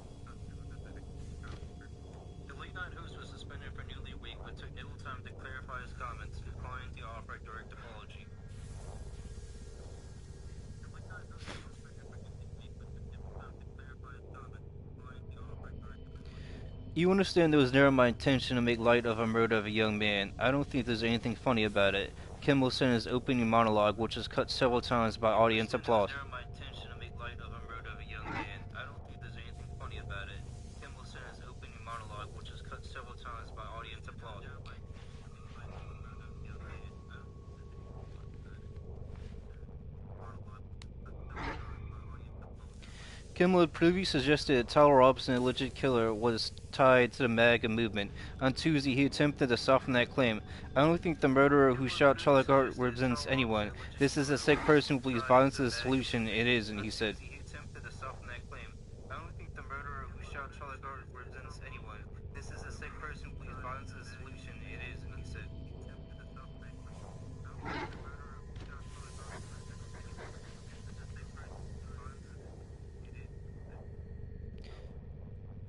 You understand it was never my intention to make light of a murder of a young man. I don't think there's anything funny about it. Kimmel said in his opening monologue, which was cut several times by audience applause. Kimmel had previously suggested that Tyler Robson, a legit killer, was tied to the MAGA movement. On Tuesday, he attempted to soften that claim. I don't think the murderer who shot Charlie Kirk represents anyone. This is a sick person who believes violence is a solution. It isn't, he said.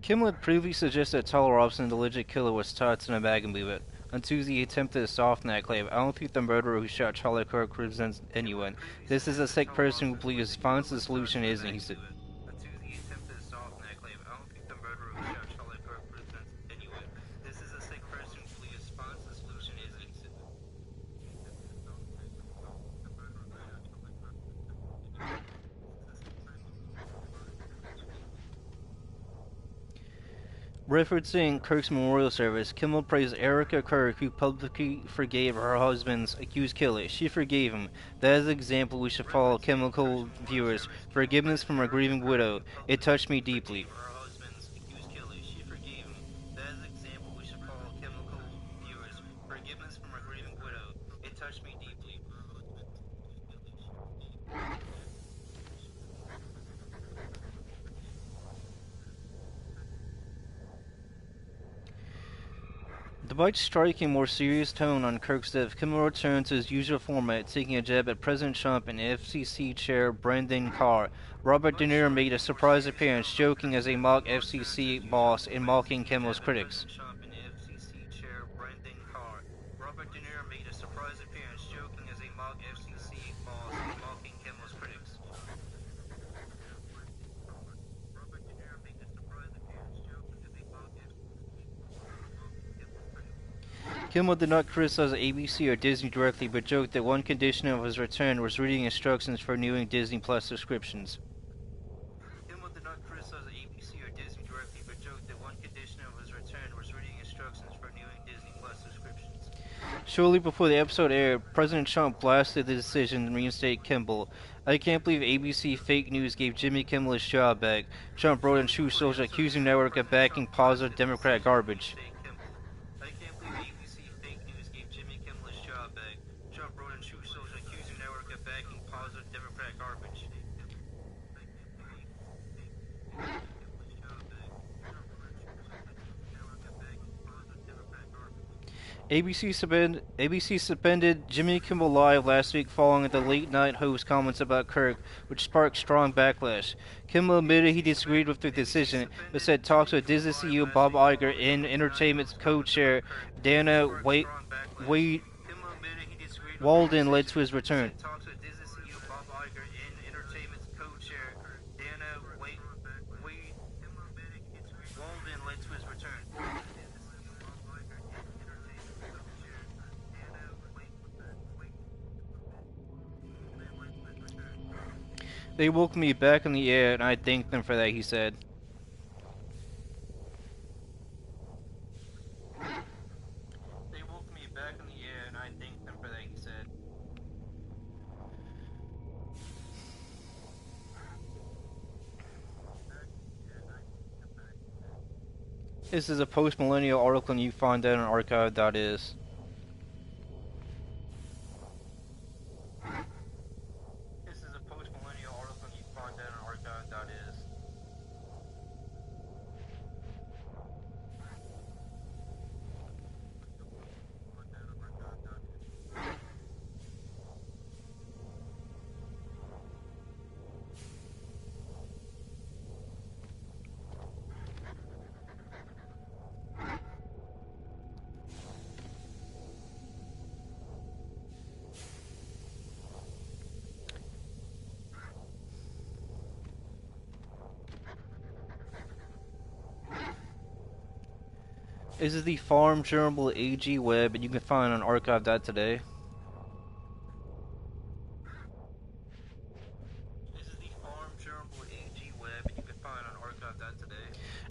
Kimmel had previously suggested that Tyler Robson, the legit killer, was tied to the MAGA movement. On Tuesday, he attempted to soften that claim. I don't think the murderer who shot Charlie Kirk represents anyone. This is a sick person who believes violence is the solution, isn't, he said. Referencing Kirk's memorial service, Kimmel praised Erica Kirk, who publicly forgave her husband's accused killer. She forgave him. That is an example we should follow, chemical viewers. Forgiveness from a grieving widow. It touched me deeply. The Despite striking a more serious tone on Kirk's death, Kimmel returned to his usual format, taking a jab at President Trump and FCC Chair Brendan Carr. Robert De Niro made a surprise appearance, joking as a mock FCC boss and mocking Kimmel's critics. Robert De Niro made a surprise appearance, joking as a mock FCC boss and mocking Kimmel's critics. Kimmel did not criticize ABC or Disney directly, but joked that one condition of his return was reading instructions for renewing Disney Plus subscriptions. Kimmel did not criticize ABC or Disney directly, but joked that one condition of his return was reading instructions for renewing Disney Plus subscriptions. Shortly before the episode aired, President Trump blasted the decision to reinstate Kimmel. "I can't believe ABC fake news gave Jimmy Kimmel his job back," Trump wrote on Truth Social, accusing the network of backing positive Democrat garbage. "I can't believe ABC fake news gave Jimmy Kimmel his job back," Trump wrote on Truth Social, accusing the network of backing positive Democrat garbage. ABC suspended Jimmy Kimmel Live last week following the late-night host comments about Kirk, which sparked strong backlash. Kimmel admitted he disagreed with the decision, but said talks with Disney CEO Bob Iger and Entertainment's co-chair Dana Walden led to his return. "They woke me back in the air, and I thank them for that," he said. "They woke me back in the air, and I thank them for that," he said. This is a post-millennial article, and you find that on archive.is. This is the Farm Journal AG web, and you can find it on archive.today.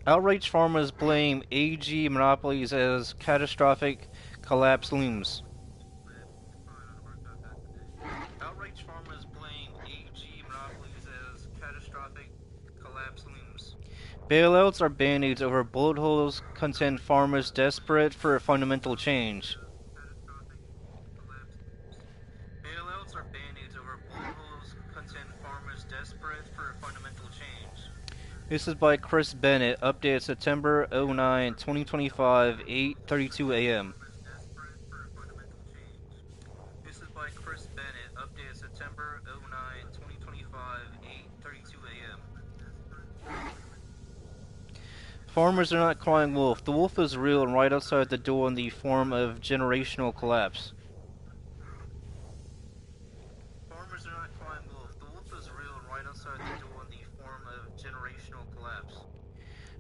Outraged farmers blame AG monopolies as catastrophic collapse looms. Outraged farmers blame AG monopolies as catastrophic collapse looms. Bailouts are band-aids over bullet holes, contend farmers desperate for a fundamental change. Bailouts are band-aids over bullet holes, contend farmers desperate for a fundamental change. This is by Chris Bennett, updated September 09, 2025, 8:32 a.m. This is by Chris Bennett, updated September 09, 2025, 8:32 a.m. Farmers are not crying wolf. The wolf is real and right outside the door in the form of generational collapse. Farmers are not crying wolf. The wolf is real and right outside the door in the form of generational collapse.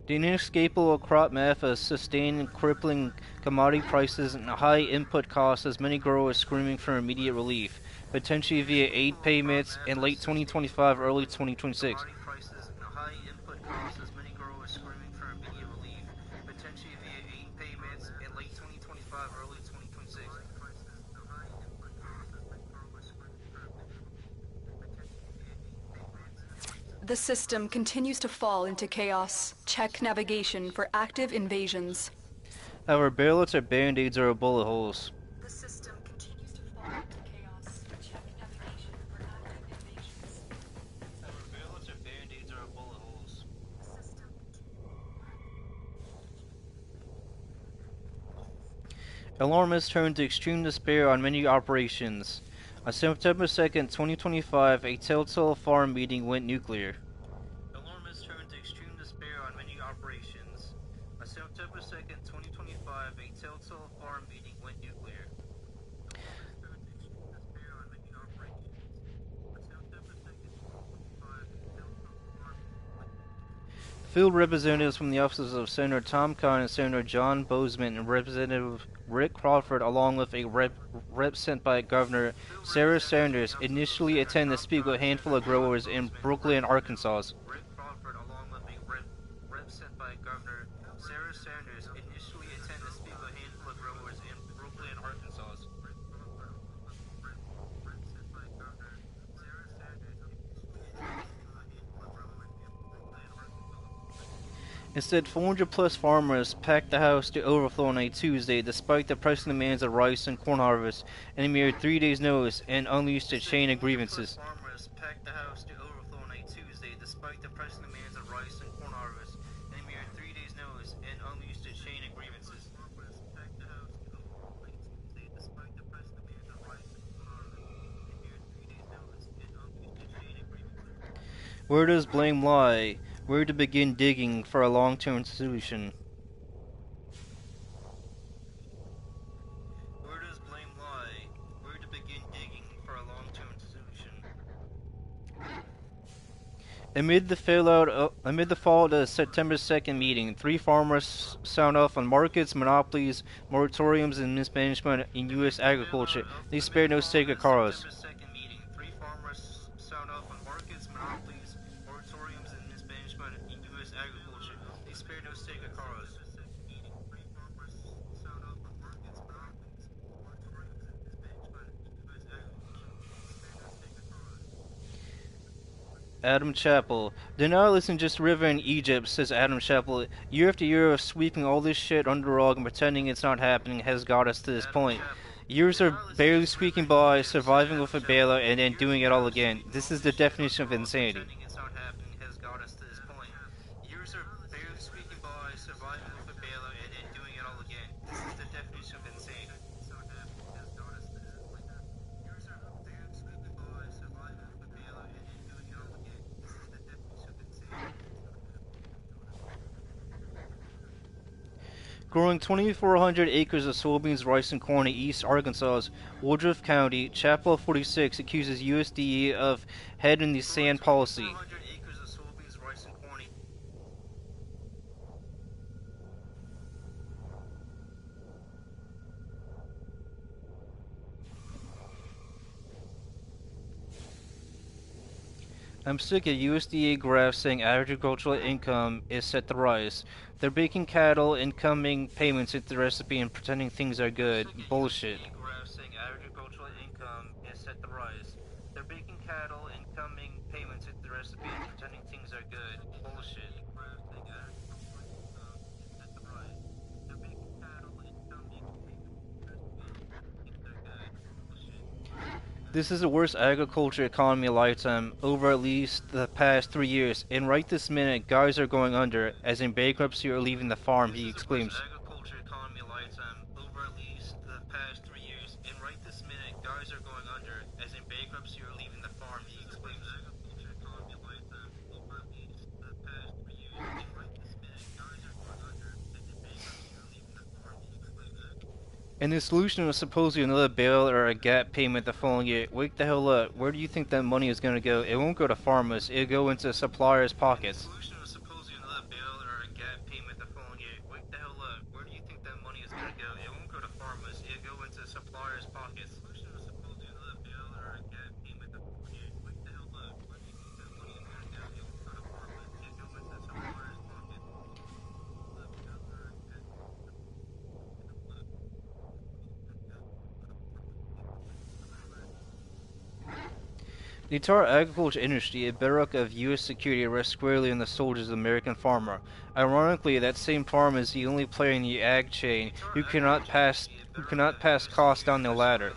The inescapable crop math has sustained crippling commodity prices and high input costs as many growers screaming for immediate relief, potentially via aid payments in late 2025, early 2026. The system continues to fall into chaos. Check navigation for active invasions. Our bailouts are band-aids or bullet holes. The system continues to fall into chaos. Check navigation for active invasions. Our bailouts are band-aids or bullet holes. Alarmists turned to extreme despair on many operations. On September 2nd, 2025, a Telltale farm meeting went nuclear. Alarmists turned to extreme despair on many operations. On September 2nd, 2025, a Telltale farm meeting went nuclear. Alarmists turned to extreme despair on many operations. On September 2nd, 2025, a Telltale farm meeting went nuclear. Field representatives from the offices of Senator Tom Cotton and Senator John Bozeman and Representative Rick Crawford, along with a rep sent by Governor Sarah Sanders, initially attended to speak with a handful of growers in Brooklyn, Arkansas. Rick Crawford, along with a rep sent by Governor Sarah Sanders, initially attended to speak with a handful of growers in Brooklyn, Arkansas. Rick Crawford, along with a rep sent by Governor Sarah Sanders, initially attended to speak with a handful of growers in Brooklyn, Arkansas. Instead, 400-plus farmers packed the House to overflow on a Tuesday, despite the pressing demands of rice and corn harvest, and a mere 3 days' notice, and unleashed a chain of grievances. Farmers packed the House to overflow on a Tuesday, despite the pressing demands of rice and corn harvest, and a mere 3 days' notice, and unleashed a chain of grievances. Farmers packed the House to overflow on a Tuesday, despite the pressing demands of rice and corn harvest, and a mere 3 days' notice, and unleashed a chain of grievances. Where does blame lie? Where to begin digging for a long-term solution? Where does blame lie? Where to begin digging for a long-term solution? Amid the fallout of the September 2nd meeting, 3 farmers sound off on markets, monopolies, moratoriums, and mismanagement in U.S. agriculture. They spare no sacred cause. Adam Chappell. The Nile isn't just a river in Egypt, says Adam Chappell. Year after year of sweeping all this shit under the rug and pretending it's not happening has got us to this point. Years of barely squeaking by, surviving with a bailout, and then doing it all again. This is the definition of insanity. Growing 2,400 acres of soybeans, rice, and corn in East Arkansas, Woodruff County, Chapel 46 accuses USDA of head in the sand policy. I'm sick of USDA graphs saying agricultural income is set to rise. They're baking cattle incoming payments into the recipe and pretending things are good. Bullshit. They're baking cattle incoming payments into the recipe and pretending things are good. Bullshit. This is the worst agriculture economy of a lifetime, over at least the past 3 years, and right this minute, guys are going under, as in bankruptcy or leaving the farm, he exclaims. And the solution was supposedly another bail or a gap payment the following year. Wake the hell up. Where do you think that money is going to go? It won't go to farmers. It'll go into suppliers' pockets. The entire agriculture industry, a bedrock of U.S. security, rests squarely on the shoulders of the American farmer. Ironically, that same farmer is the only player in the ag chain who cannot pass costs down the ladder.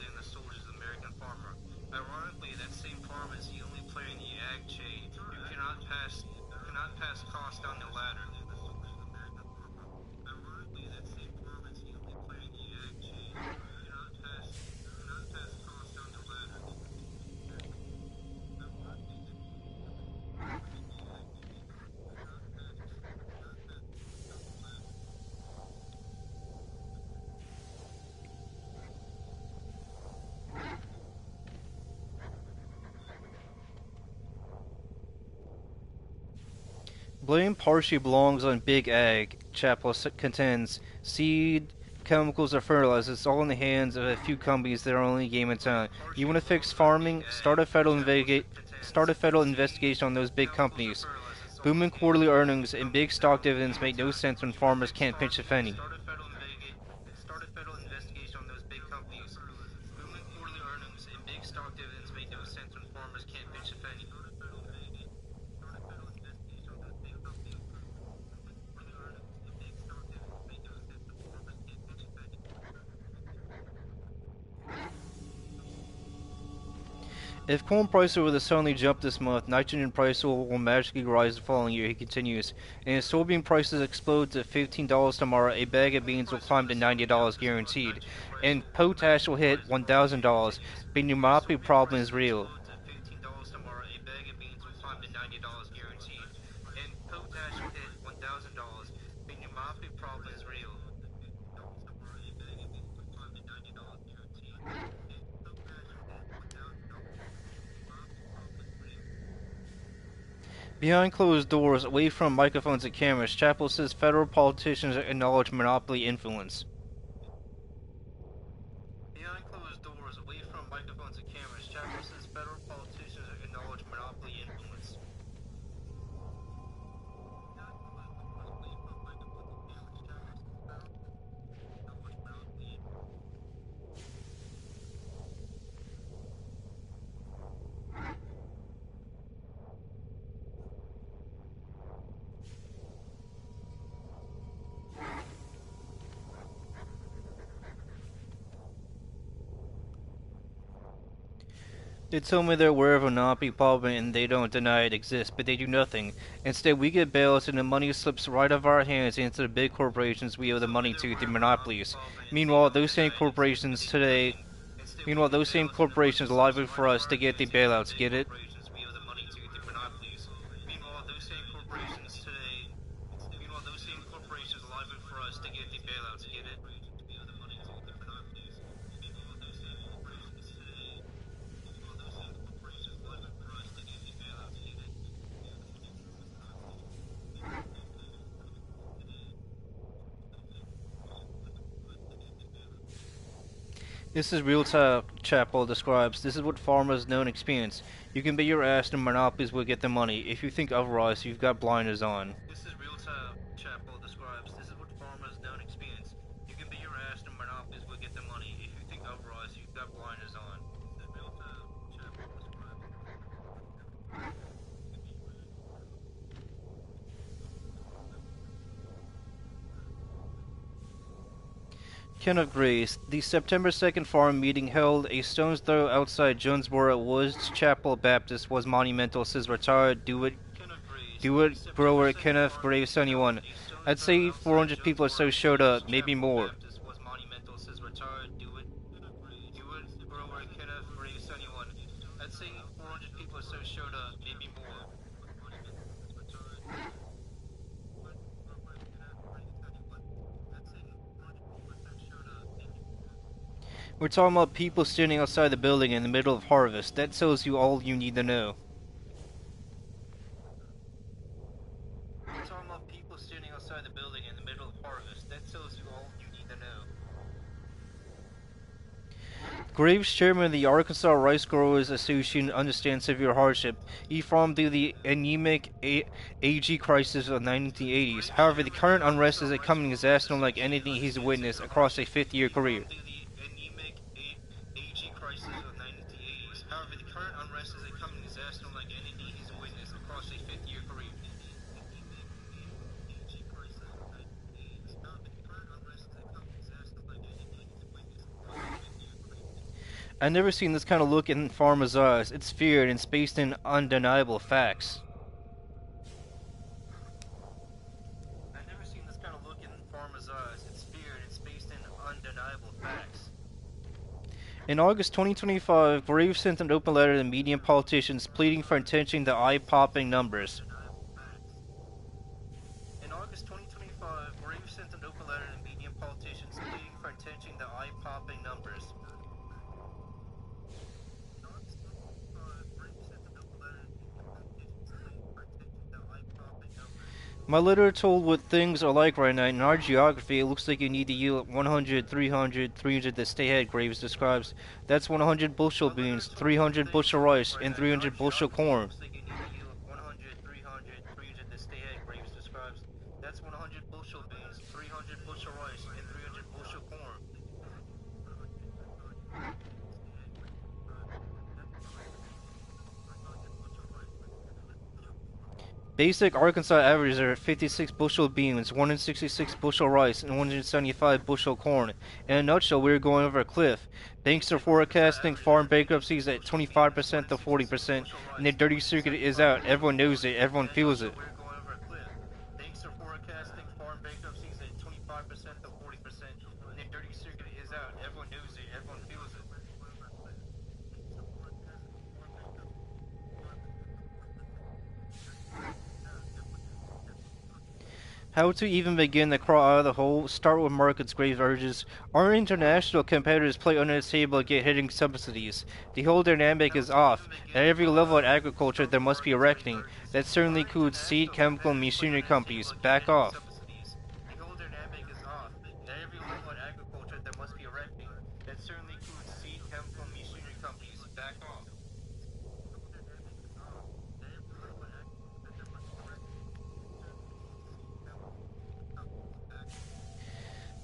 Blame partially belongs on Big Ag, Chappell contends. Seed, chemicals, or fertilizers, it's all in the hands of a few companies that are only game in town. You want to fix farming? Start a federal investigation on those big companies. Booming quarterly earnings and big stock dividends make no sense when farmers can't pinch a penny. Start a federal investigation on those big companies. Booming quarterly earnings and big stock dividends make no sense when farmers can't pinch a penny. If corn prices were to suddenly jump this month, nitrogen prices will magically rise the following year, he continues. And if soybean prices explode to $15 tomorrow, a bag of beans will climb to $90 guaranteed. And potash will hit $1,000. But the monopoly problem is real. Behind closed doors, away from microphones and cameras, Chappell says federal politicians acknowledge monopoly influence. Behind closed doors, away from microphones and cameras, Chappell says federal politicians acknowledge monopoly influence. They tell me they're aware of a monopoly problem and they don't deny it exists, but they do nothing. Instead, we get bailouts and the money slips right out of our hands into the big corporations we owe the money to, the monopolies. Meanwhile, those same corporations lobby for us to get the bailouts, get it? This is real talk, Chappell describes. This is what farmers know and experience. You can bet your ass the monopolies will get the money. If you think otherwise, you've got blinders on. This is real talk, Chappell describes. This is what farmers know and experience. You can bet your ass the monopolies will get the money. If you think otherwise, you've got blinders on. This is real talk, Chappell describes. Kenneth Grace, the September 2nd farm meeting held a stone's throw outside Jonesboro Woods Chapel Baptist was monumental, says retired do-it grower Kenneth Grace 71. I'd say 400 people or so showed up, maybe more. I'd say 400 people or so showed up, maybe more. We're talking about people standing outside the building in the middle of harvest. That tells you all you need to know. We're talking about people standing outside the building in the middle of harvest. That tells you all you need to know. Graves, chairman of the Arkansas Rice Growers Association, understands severe hardship. He farmed through the anemic AG crisis of the 1980s. However, the current unrest is a coming disaster unlike anything he's witnessed across a 50-year career. I've never seen this kind of look in farmers' eyes. It's fear and it's based in undeniable facts. I've never seen this kind of look in farmers' eyes. It's fear and it's based in undeniable facts. In August 2025, Graves sent an open letter to media and politicians pleading for attention to eye-popping numbers. In August 2025, Graves sent an open letter to media and politicians pleading for attention to eye-popping numbers. My letter told what things are like right now. In our geography, it looks like you need to yield 100, 300, 300. The stay ahead Graves describes. That's 100 bushel beans, 300 bushel rice, and 300 bushel corn. That's 100 bushel beans, 300 bushel rice, and 300 bushel corn. Basic Arkansas averages are 56 bushel beans, 166 bushel rice, and 175 bushel corn. In a nutshell, we are going over a cliff. Banks are forecasting farm bankruptcies at 25% to 40%, and the dirty secret is out. Everyone knows it, everyone feels it. Banks are forecasting farm bankruptcies at 25% to 40%, and the dirty secret is out. Everyone knows it, everyone feels it. How to even begin to crawl out of the hole? Start with markets, Graves urges. Our international competitors play under the table to get hidden subsidies. The whole dynamic is off. At every level in agriculture there must be a reckoning. That certainly includes seed, chemical, and machinery companies. Back off. The whole dynamic is off. At every level in agriculture there must be a reckoning. That certainly includes seed, chemical, and machinery companies. Back off.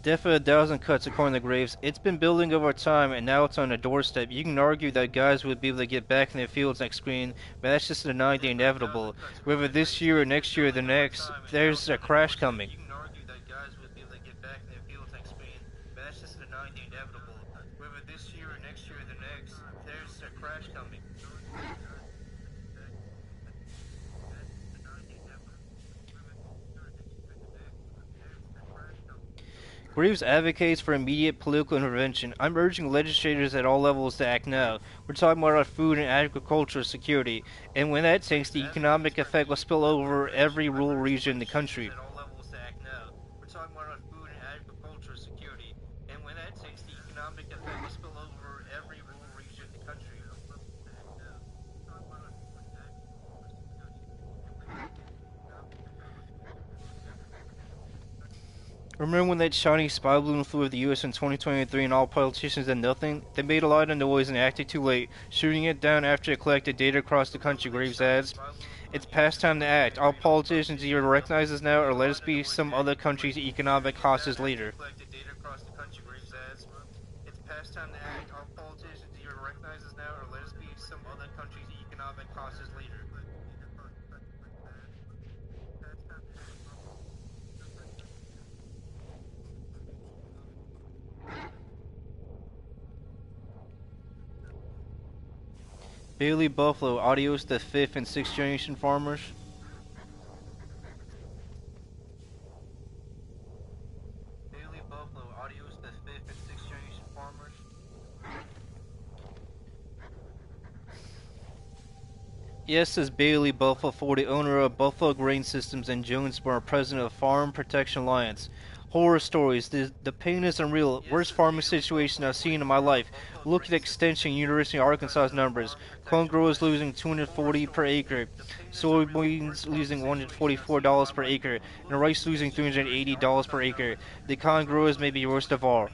Death of a thousand cuts, according to Graves. It's been building over time, and now it's on the doorstep. You can argue that guys would be able to get back in the fields next spring, but that's just denying the inevitable. Whether this year or next year or the next, there's a crash coming. You can argue that guys would be able to get back in the fields next spring, but that's just denying the inevitable. Whether this year or next year or the next, there's a crash coming. Graves advocates for immediate political intervention. I'm urging legislators at all levels to act now. We're talking about our food and agricultural security, and when that tanks, the economic effect will spill over every rural region in the country. We're talking about our food and agricultural security, and when that tanks, the economic effect will spill over every rural region in the country. Remember when that shiny spy balloon flew over the U.S. in 2023 and all politicians did nothing? They made a lot of noise and acted too late, shooting it down after it collected data across the country, Graves adds. It's past time to act. All politicians either recognize this now or let us be some other country's economic hostages later. It's past time to act. All politicians either recognize this now or let us be some other country's economic hostages later. Bailey Buffalo, adios to 5th and 6th generation farmers. Bailey Buffalo, adios to 5th and 6th generation farmers. Yes, says Bailey Buffalo, the owner of Buffalo Grain Systems in Jonesboro, president of Farm Protection Alliance. Horror stories. The pain is unreal. Worst farming situation I've seen in my life. Look at Extension University of Arkansas's numbers. Corn growers losing $240 per acre. Soybeans losing $144 per acre. And rice losing $380 per acre. The corn growers may be worst of all.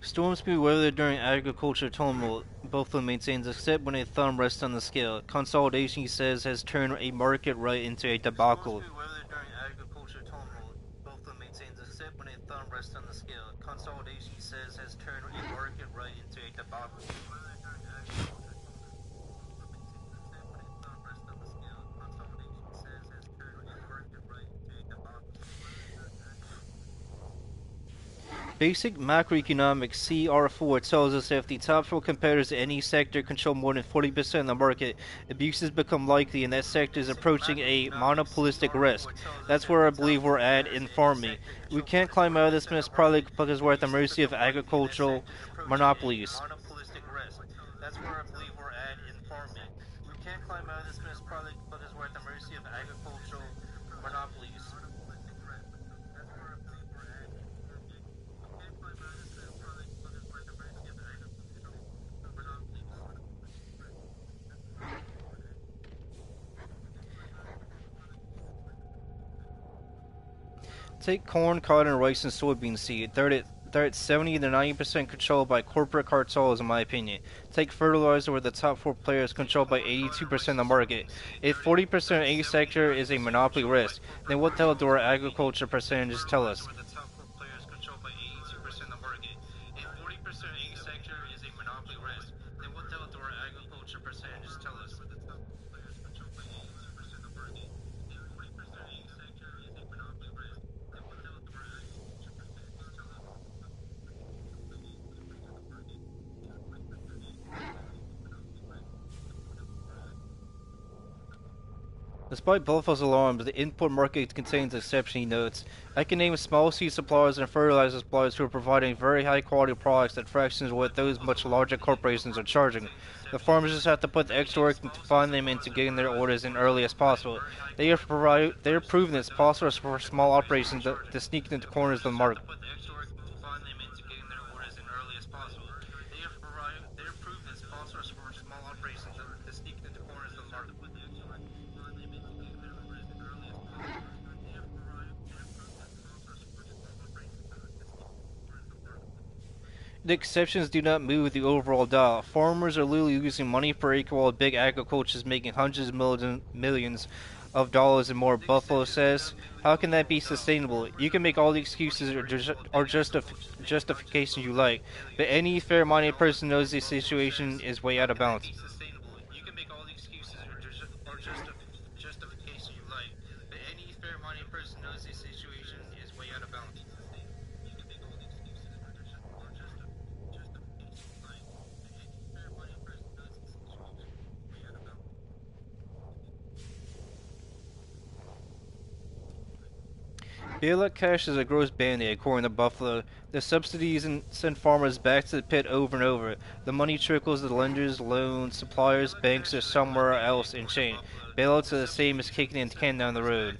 Storms can be weathered during agriculture turmoil, Buffalo maintains, except when a thumb rests on the scale. Consolidation, he says, has turned a market right into a debacle. Consolidation, he says, has turned a market right into a debacle. Basic macroeconomics CR4 tells us that if the top 4 competitors in any sector control more than 40% of the market, abuses become likely and that sector is approaching a monopolistic risk. That's where I believe we're at in farming. We can't climb out of this mess probably because we're at the mercy of agricultural monopolies. That's where I believe we're at in farming. We can't climb out of this mess probably because we're at the mercy of agricultural monopolies. Take corn, cotton, rice, and soybean seed. They're at 70 to 90% controlled by corporate cartels, in my opinion. Take fertilizer, where the top 4 players controlled by 82% of the market. If 40% of any sector is a monopoly risk, then what the hell do our agriculture percentages tell us? Despite both those alarms, the input market contains exception notes. I can name small seed suppliers and fertilizer suppliers who are providing very high quality products at fractions of what those much larger corporations are charging. The farmers just have to put the extra work to find them into getting their orders in early as possible. They have proven it's possible for small operations to sneak into corners of the market. The exceptions do not move the overall dial. Farmers are literally losing money per acre while big agriculture is making hundreds of millions of dollars and more, Buffalo says. How can that be sustainable? You can make all the excuses or justifications you like, but any fair-minded person knows the situation is way out of balance. Bailout cash is a gross band-aid, according to Buffalo. The subsidies send farmers back to the pit over and over. The money trickles to lenders, loans, suppliers, banks, or somewhere else in chain. Bailouts are the same as kicking the can down the road.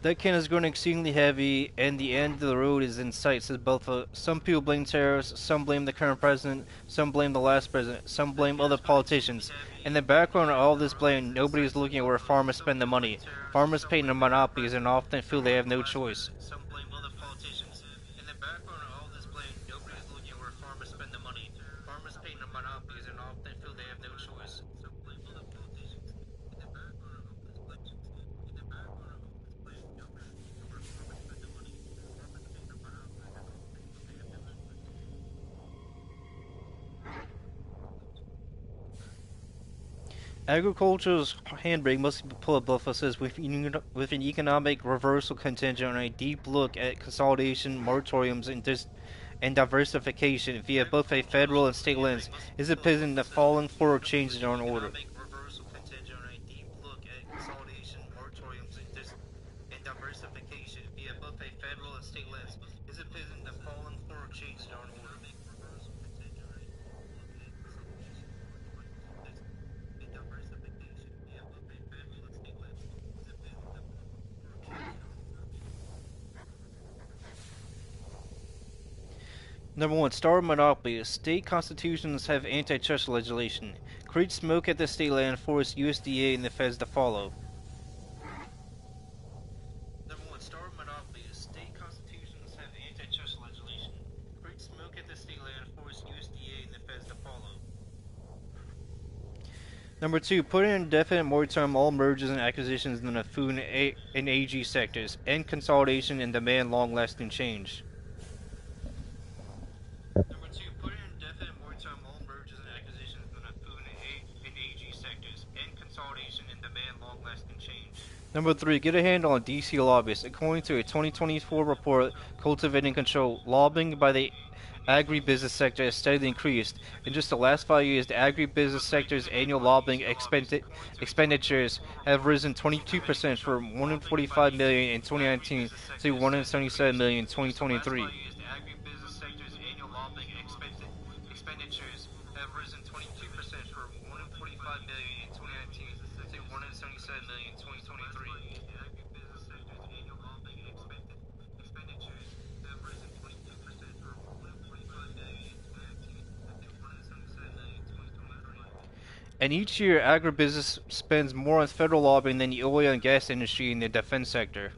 That can is growing exceedingly heavy, and the end of the road is in sight, says Belfa. Some people blame tariffs, some blame the current president, some blame the last president, some blame other politicians. In the background of all this blame, nobody is looking at where farmers spend the money. Farmers pay the monopolies and often feel they have no choice. Agriculture's handbrake must be pulled, Buffalo says, with an economic reversal contingent on a deep look at consolidation, moratoriums, and diversification via both a federal and state lens. Is it present the following four changes are in order? Number 1. Star monopoly. State constitutions have antitrust legislation. Create smoke at the state land and force USDA and the feds to follow. Number 1. Star monopoly. State constitutions have antitrust legislation. Create smoke at the state land and force USDA and the feds to follow. Number 2, put an indefinite moratorium on all mergers and acquisitions in the food and AG sectors. End consolidation and demand long-lasting change. Number 2, put an indefinite moratorium on all mergers and acquisitions in the food and AG sectors. End consolidation and demand long-lasting change. Number 3, get a handle on DC lobbyists. According to a 2024 report, Cultivating Control, lobbying by the agribusiness sector has steadily increased. In just the last 5 years, the agribusiness sector's annual lobbying expenditures have risen 22% from $145 million in 2019 to $177 million in 2023. Expenditures have risen 22% from $145 million in 2019 to $177 million in 2023. And each year, agribusiness spends more on federal lobbying than the oil and gas industry and the defense sector.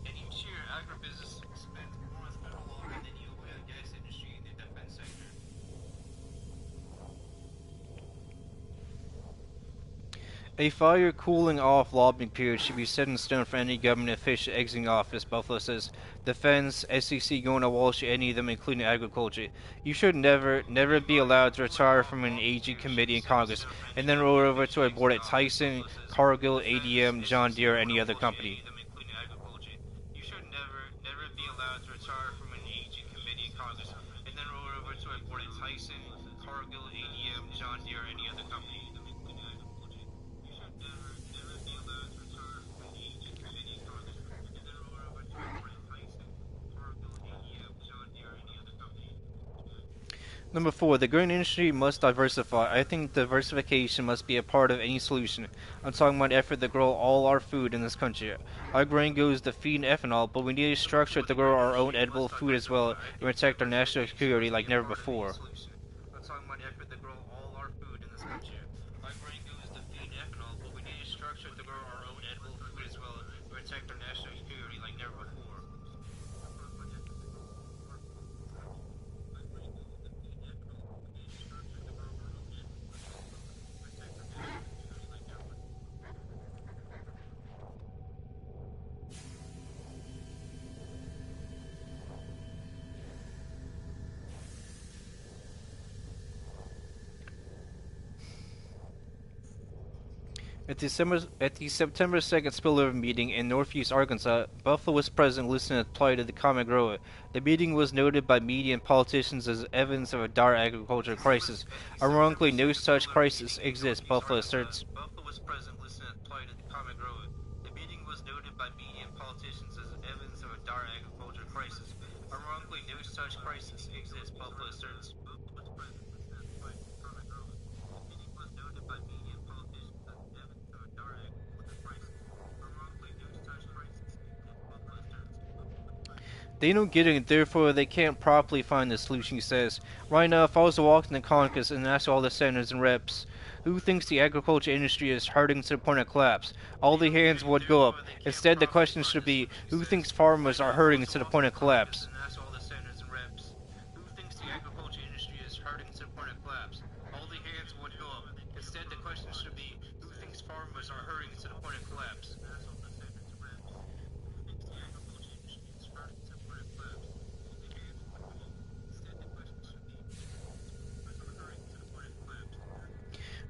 And each year, agribusiness spends more on federal lobbying than the oil and gas industry and the defense sector. A 5-year cooling off lobbying period should be set in stone for any government official exiting office, Buffalo says. Defense, SEC going to Wall Street, any of them, including agriculture. You should never be allowed to retire from an AG committee in Congress and then roll over to a board at Tyson, Cargill, ADM, John Deere, or any other company. You should never be allowed to retire from an AG committee in Congress and then roll over to a board at Tyson, Cargill, ADM, John Deere, or any other company. Number 4, the grain industry must diversify. I think diversification must be a part of any solution. I'm talking about effort to grow all our food in this country. Our grain goes to feed and ethanol, but we need a structure to grow our own edible food as well and protect our national security like never before. I'm talking about effort to grow all our food in this country. Our grain goes to feed and ethanol, but we need a structure to grow our own edible food as well and protect our national security like never before. At the September 2nd spillover meeting in Northeast Arkansas, Buffalo was present listening to the plight of the common grower. The meeting was noted by media and politicians as evidence of a dire agricultural crisis. Ironically, no such crisis exists, Buffalo asserts. Buffalo was present listening to the plight of the common grower. The meeting was noted by media and politicians as evidence of a dire agricultural crisis. Ironically, no such crisis exists, Buffalo asserts. They don't get it, therefore they can't properly find the solution, he says. Right now, if I was to walk into Congress and ask all the senators and reps, who thinks the agriculture industry is hurting to the point of collapse, all the hands would go up. Instead, the question should be, who thinks farmers are hurting to the point of collapse? All the hands would go up. Instead, the question should be, who thinks farmers are hurting to the point of collapse?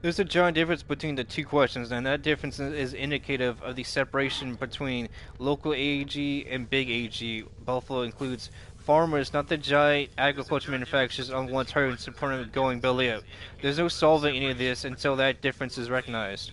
There's a giant difference between the two questions, and that difference is indicative of the separation between local AG and big AG. Buffalo includes farmers, not the giant agriculture manufacturers on one turn to point of going belly up. There's no solving any of this until that difference is recognized.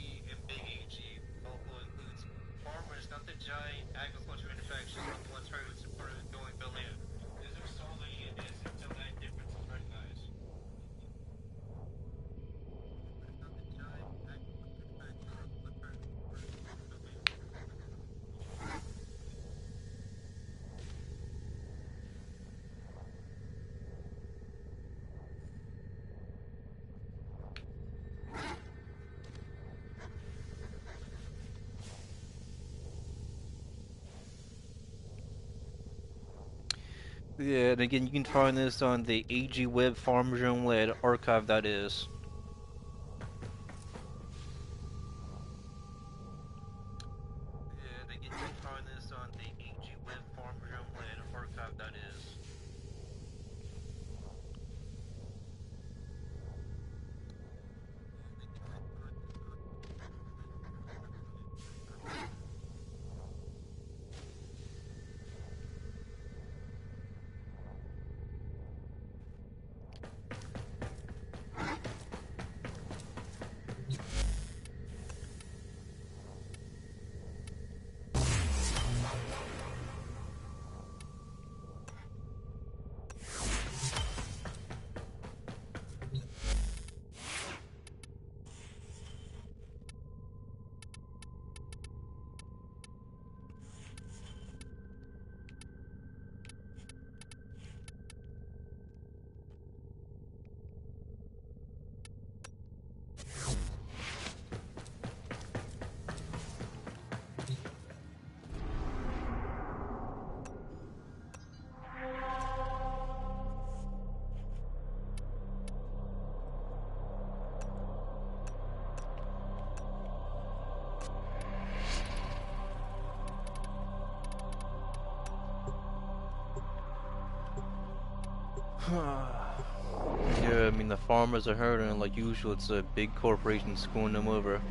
Yeah, and again, you can find this on the AG Web Farm Zone led archive that is. Yeah, and again, you can find this on the AG Web Farm Zone led archive that is. Yeah, I mean, the farmers are hurting like usual. It's a big corporation screwing them over.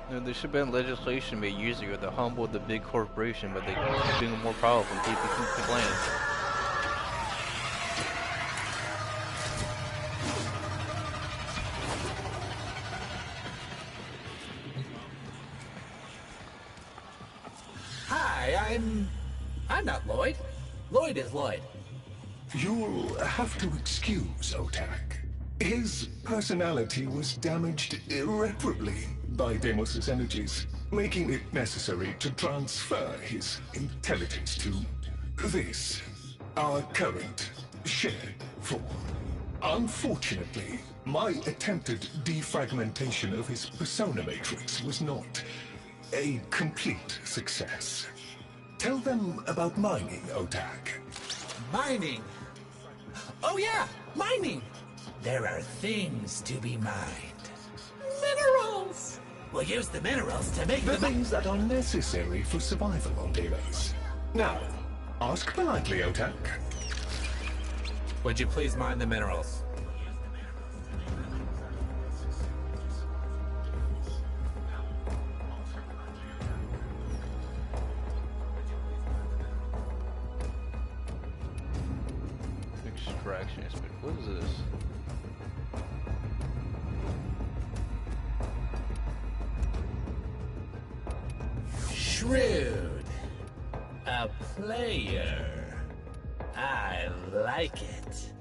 You know, there should have been legislation made years ago that humbled the big corporation, but they keep doing more powerful and people keep complaining. Hi, I'm not Lloyd. Lloyd is Lloyd. You'll have to excuse Otak. His personality was damaged irreparably by Deimos's energies, making it necessary to transfer his intelligence to this, our current shared form. Unfortunately, my attempted defragmentation of his persona matrix was not a complete success. Tell them about mining, Otak. Mining. Oh yeah, mining. There are things to be mined. Minerals. We'll use the minerals to make the things that are necessary for survival on Deimos. Now, ask politely, Otak. Would you please mine the minerals? Extraction aspect. What is this? Shrewd. A player. I like it.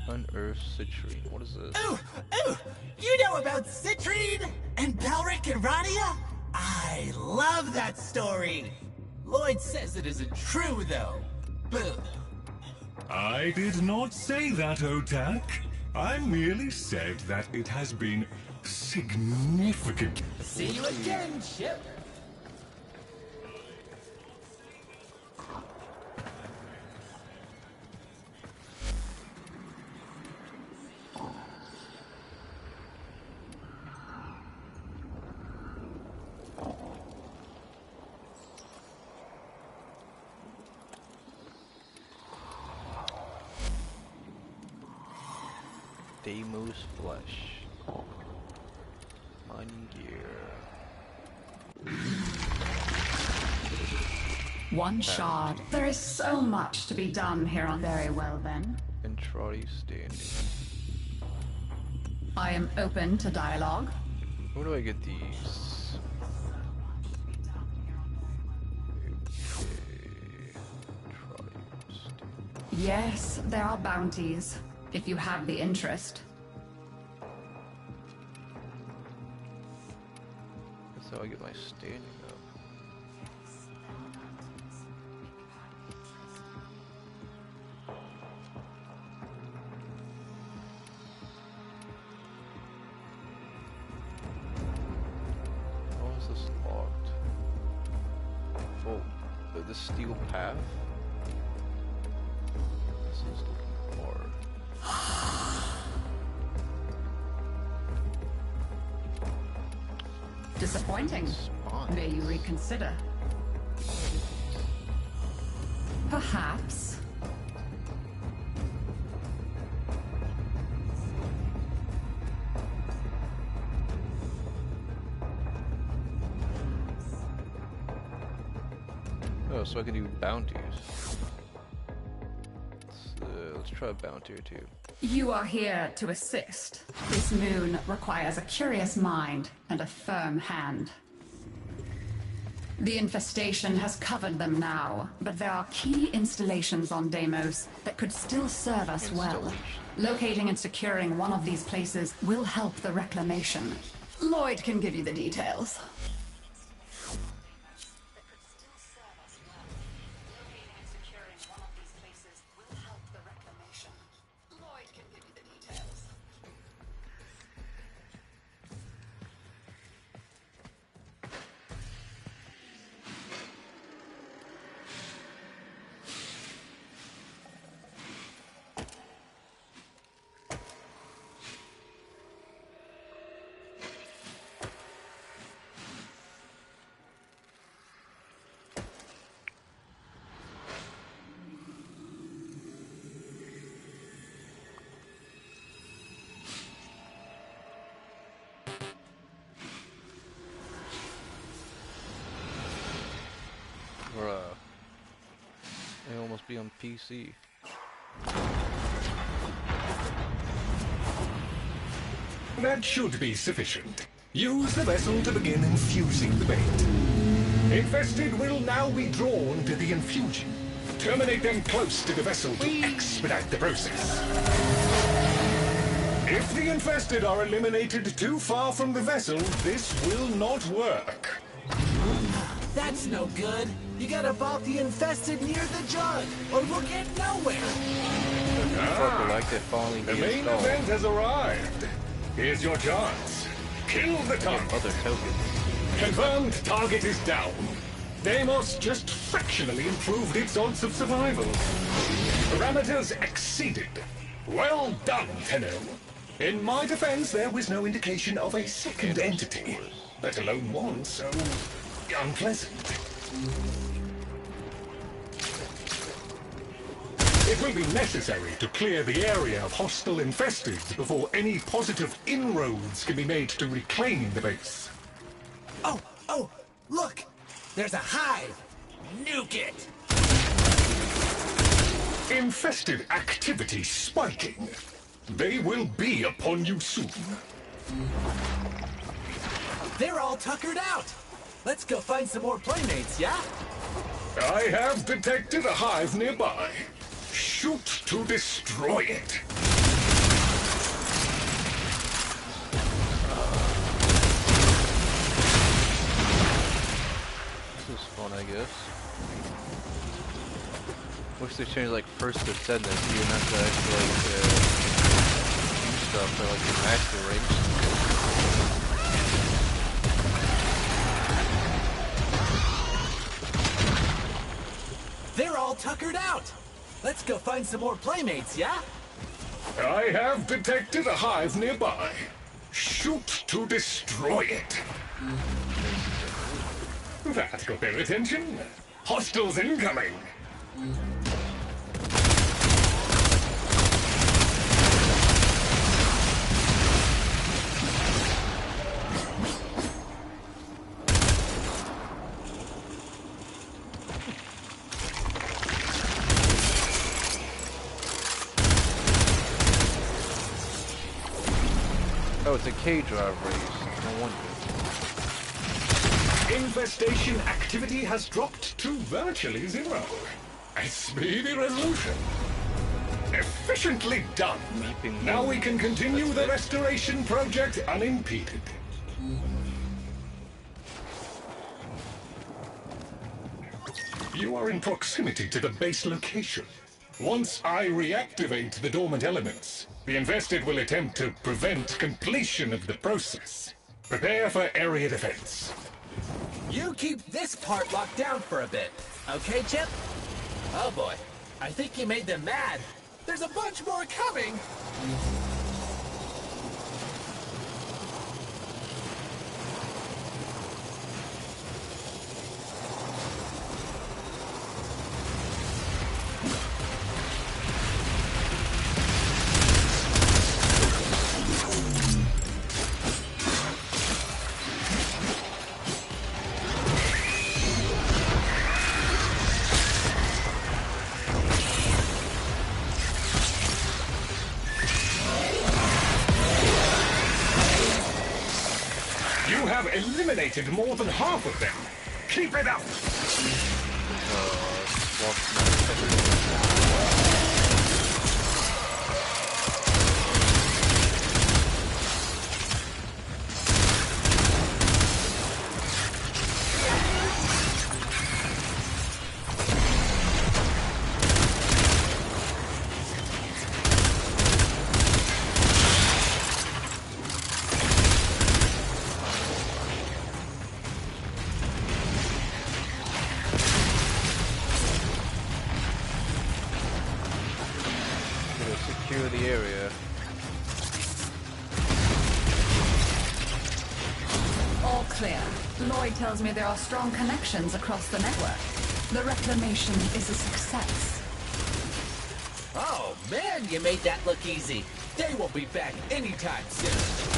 Unearthed citrine. What is this? Ooh! Ooh! You know about citrine? And Belric and Rania? I love that story! Lloyd says it isn't true, though. Boo. I did not say that, Otak. I merely said that it has been significant. See you again, Chip. Deimos flesh. Mining gear. One shard. There is so much to be done here on. Very well then. Entrati standing. I am open to dialogue. Where do I get these? Yes, there are bounties, if you have the interest. That's how I get my standing up. The steel path. This is looking hard. Disappointing. May you reconsider. Perhaps. Oh, so I can do bounties. Let's try a bounty or two. You are here to assist. This moon requires a curious mind and a firm hand. The infestation has covered them now, but there are key installations on Deimos that could still serve us well. Locating and securing one of these places will help the reclamation. Lloyd can give you the details. They almost be on PC. That should be sufficient. Use the vessel to begin infusing the bait. Infested will now be drawn to the infusion. Terminate them close to the vessel to expedite the process. If the infested are eliminated too far from the vessel, this will not work. That's no good. You gotta bop the infested near the jug, or we'll get nowhere. The main event has arrived. Here's your chance. Kill the target. Other tokens. Confirmed target is down. Deimos just fractionally improved its odds of survival. Parameters exceeded. Well done, Tenno. In my defense, there was no indication of a second entity, let alone one so unpleasant. It will be necessary to clear the area of hostile infesteds before any positive inroads can be made to reclaim the base. Oh, look! There's a hive! Nuke it! Infested activity spiking. They will be upon you soon. They're all tuckered out! Let's go find some more playmates, yeah? I have detected a hive nearby. Shoot to destroy it. This is fun, I guess. Wish they changed like first descendant, so you don't have to actually do stuff for like the master range. They're all tuckered out! Let's go find some more playmates, yeah? I have detected a hive nearby. Shoot to destroy it. That got their attention. Hostiles incoming. Oh, it's a K-drive race. No wonder. Infestation activity has dropped to virtually zero. A speedy resolution. Efficiently done. Now we can continue the restoration project unimpeded. You are in proximity to the base location. Once I reactivate the dormant elements, the infested will attempt to prevent completion of the process. Prepare for area defense. You keep this part locked down for a bit. Okay, Chip? Oh boy. I think you made them mad. There's a bunch more coming! Eliminated more than half of them. Keep it up! Secure the area. All clear. Lloyd tells me there are strong connections across the network. The reclamation is a success. Oh man, you made that look easy. They won't be back anytime soon.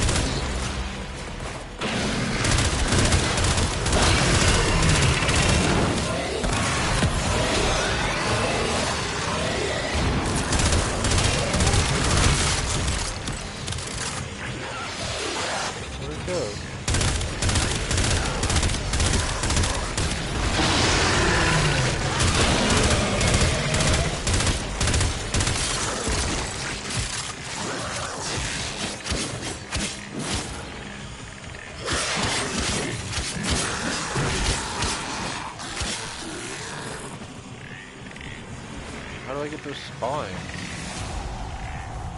How do I get to a spine?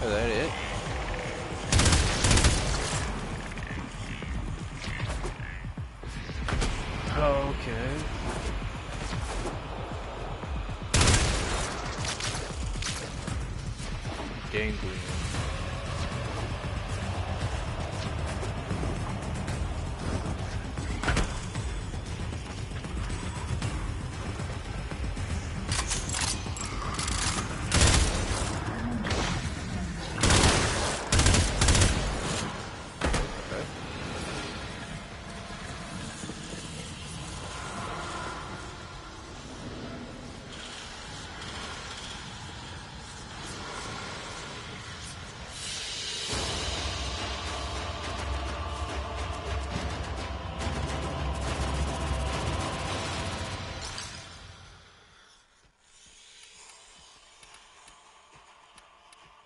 Oh, that it? Oh, okay. Ganglion.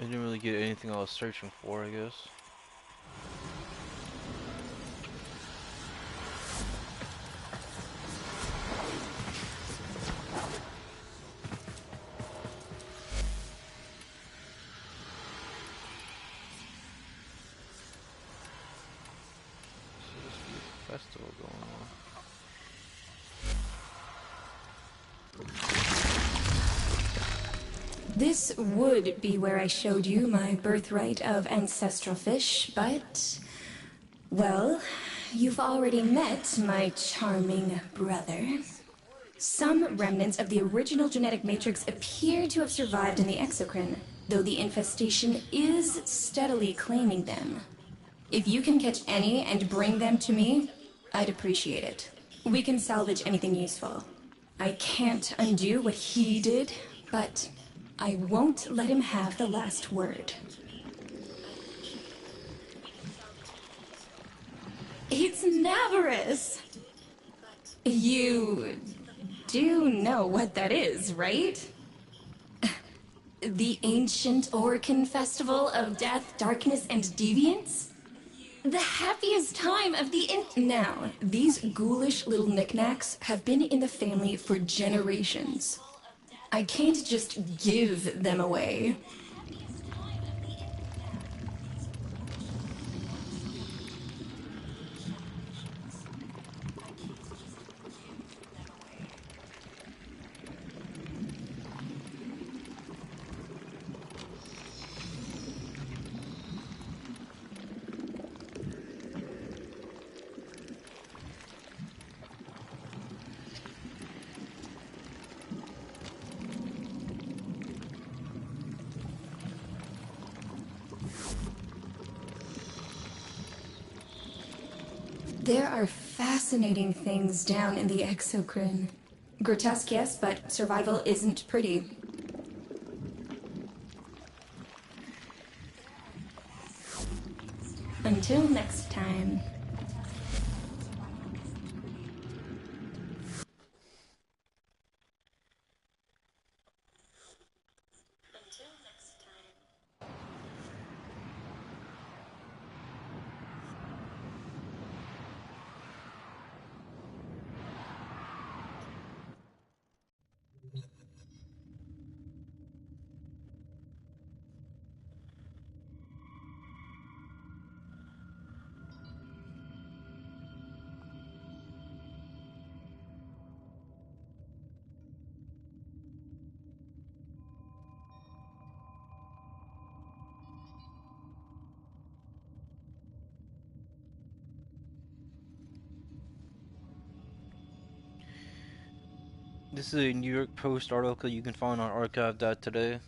I didn't really get anything I was searching for, I guess. Festival going on. This would be where I showed you my birthright of ancestral fish, but... well, you've already met my charming brother. Some remnants of the original genetic matrix appear to have survived in the exocrine, though the infestation is steadily claiming them. If you can catch any and bring them to me, I'd appreciate it. We can salvage anything useful. I can't undo what he did, but I won't let him have the last word. It's Navarus! You do know what that is, right? The ancient Orcan festival of death, darkness, and deviance? The happiest time of the Now, these ghoulish little knickknacks have been in the family for generations. I can't just give them away. There are fascinating things down in the exocrine. Grotesque, yes, but survival isn't pretty. Until next time. This is a New York Post article you can find on archive.today.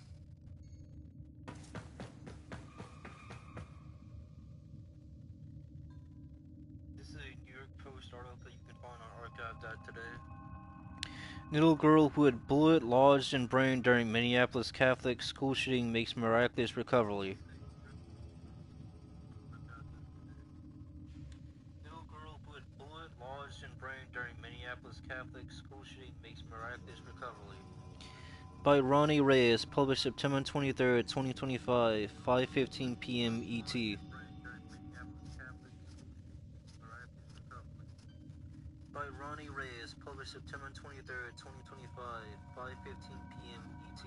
This is a New York Post article you can find on archive.today. Little girl who had bullet lodged in brain during Minneapolis Catholic school shooting makes miraculous recovery. Little girl who had bullet lodged in brain during Minneapolis Catholic school shooting makes miraculous recovery. By Ronnie Reyes, published September 23rd, 2025, 5:15 p.m. ET. By Ronnie Reyes, published September 23rd, 2025, 5:15 p.m. ET.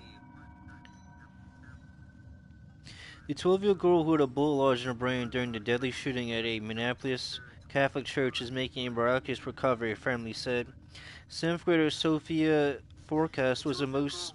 The 12-year-old girl who had a bullet lodged in her brain during the deadly shooting at a Minneapolis Catholic church is making a miraculous recovery, family said. 7th grader Sophia Forecast was the most...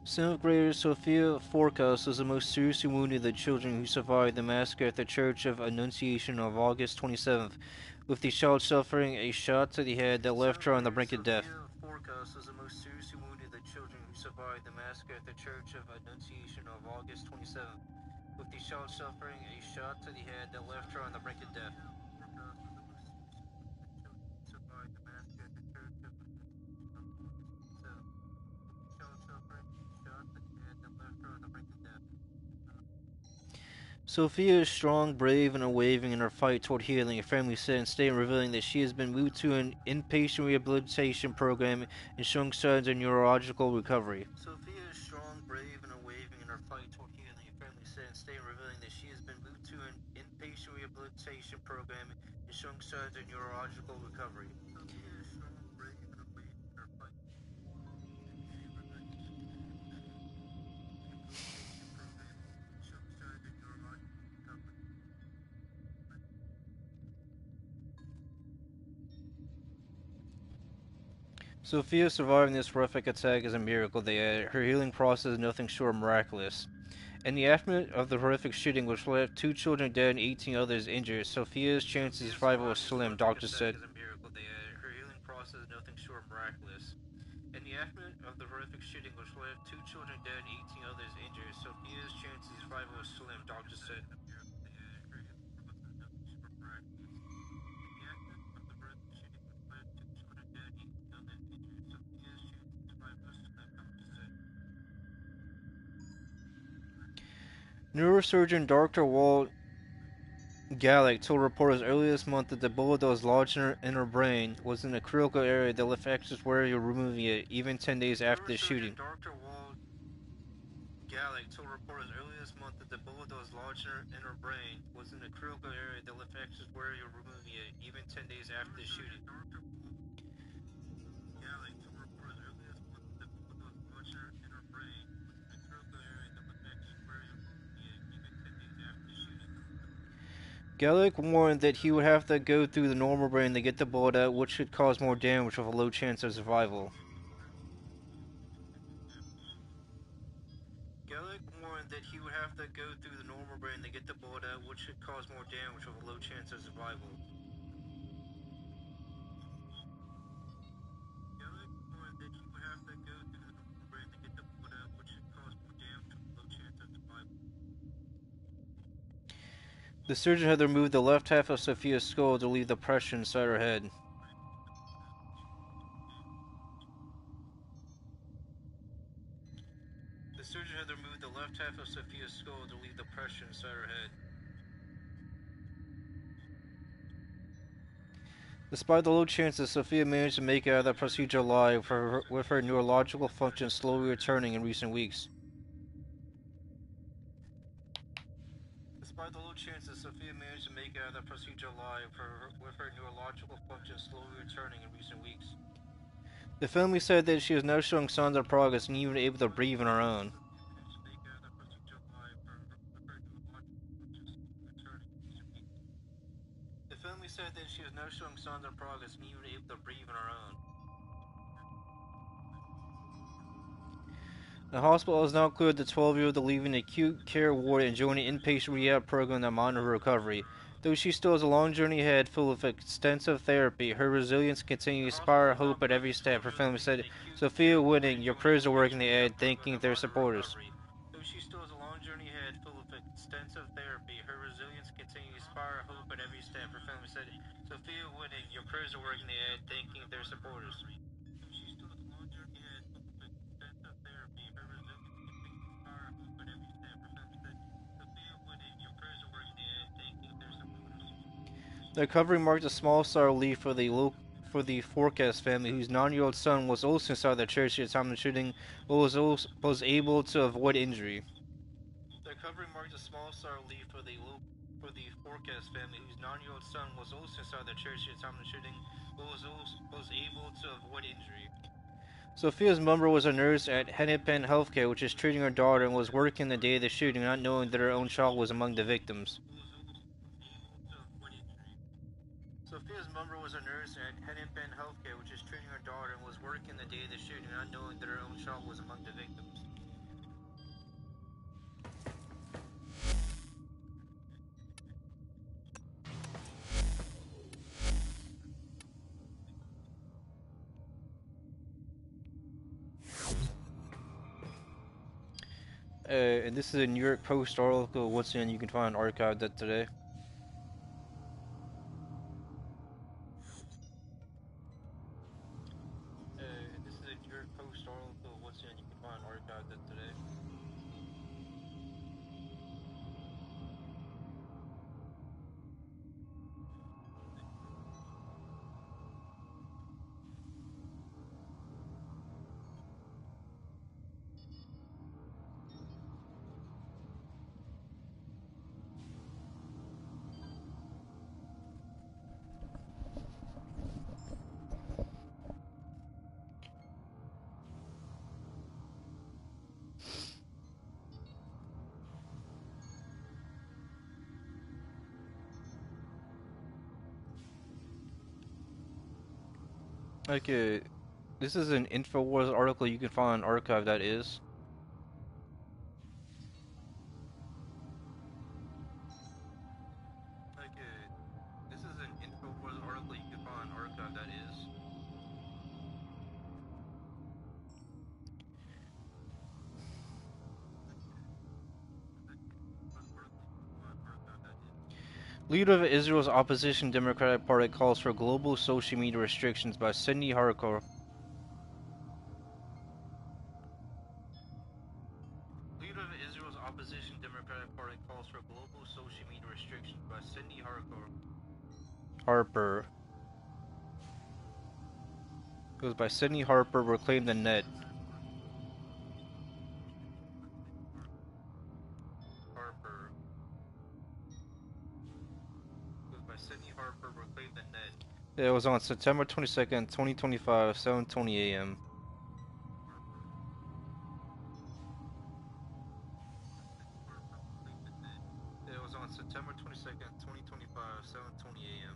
Seventh grader Sophia Forecast was the most seriously wounded of the children who survived the massacre at the Church of Annunciation of August 27th, with the child suffering a shot to the head that left her on the brink of death. Forecast was the most seriously wounded of the children who survived the massacre at the Church of Annunciation of August 27th, with the child suffering a shot to the head that left her on the brink of death. Sophia is strong, brave, and unwavering in her fight toward healing, a family said in a statement revealing that she has been moved to an inpatient rehabilitation program and showing signs of neurological recovery. Sophia is strong, brave, and unwavering in her fight toward healing, a family said in a statement revealing that she has been moved to an inpatient rehabilitation program and showing signs of neurological recovery. Sophia is strong, brave, and unwavering in her fight. Sophia surviving this horrific attack is a miracle, they added. Her healing process is nothing short of miraculous. In the aftermath of the horrific shooting, which left 2 children dead and 18 others injured, Sophia's chances of survival was slim, doctors said. Her healing process is nothing short of miraculous. In the aftermath of the horrific shooting, which left 2 children dead and 18 others injured, Sophia's chances of survival was slim, doctors said. Neurosurgeon Dr. Walt Gallick told reporters earlier this month that the bullet that was lodged in her brain was in a critical area that left experts wary of removing it, even 10 days after the shooting. Dr. Walt Gallick told reporters earlier this month that the bullet that was lodged in her brain was in a critical area that left experts wary of removing it, even 10 days after the shooting. Gallick told reporters earlier this month that the bullet that was lodged in her brain was in a critical area that left experts wary of removing it, even 10 days after the shooting. Gallick warned that he would have to go through the normal brain to get the bullet out, which could cause more damage with a low chance of survival. Gallic warned that he would have to go through the normal brain to get the bullet out, which could cause more damage with a low chance of survival. Gallic warned that he would have to go through the normal brain to get the bullet out, which could cause more damage with a low chance of survival. The surgeon had removed the left half of Sophia's skull to leave the pressure inside her head. The surgeon had removed the left half of Sophia's skull to leave the pressure inside her head. Despite the low chances, Sophia managed to make it out of the procedure alive, with her neurological function slowly returning in recent weeks. Despite the low chances, Sophia managed to make it out of the procedure alive, with her neurological function slowly returning in recent weeks. The family said that she is now showing signs of progress and even able to breathe on her own. The family said that she is now showing signs of progress and even able to breathe on her own. The hospital has now cleared the 12-year-old to leave an acute care ward and join an inpatient rehab program that monitor her recovery. Though she still has a long journey ahead full of extensive therapy, her resilience continues to inspire hope at every step. Her family said, Sophia winning, your prayers are working, they add, thanking their supporters. Though she still has a long journey ahead full of extensive therapy, her resilience continues to inspire hope at every step. Her family said, Sophia winning, your prayers are working, they add, thanking their supporters. She still has a long journey ahead full of extensive therapy, her resilience continues to inspire hope at every step. Her family said, Sophia winning, your prayers are working, they add, thanking their supporters. The recovery marked a small sigh of relief for the Forecast family, whose 9-year-old son was also inside the church at the time of the shooting, but was able to avoid injury. The recovery marked a small sigh of relief for the Forecast family, whose 9-year-old son was also inside the church at the time of the shooting, but was able to avoid injury. Sophia's mother was a nurse at Hennepin Healthcare, which is treating her daughter, and was working the day of the shooting, not knowing that her own child was among the victims. Sophia's mother was a nurse at Hennepin Healthcare, which is treating her daughter, and was working the day of the shooting, not knowing that her own child was among the victims. And this is a New York Post article. Once again, you can find archived that today. And this is a New York Post article. Once again, you can find archived that today. Okay, this is an InfoWars article. You can find archive that is. Okay, this is an InfoWars article. You can find archive that is. Leader of Israel's opposition Democratic Party calls for global social media restrictions by Cindy Harcourt. Leader of Israel's opposition Democratic Party calls for global social media restrictions by Cindy Harper. Goes by Sydney Harper, Reclaim the Net. Harper. Goes by Sydney Harper, Reclaim the Net. It was on September 22nd, 2025, 7:20 a.m. It was on September 22nd, 2025, 7:20 a.m.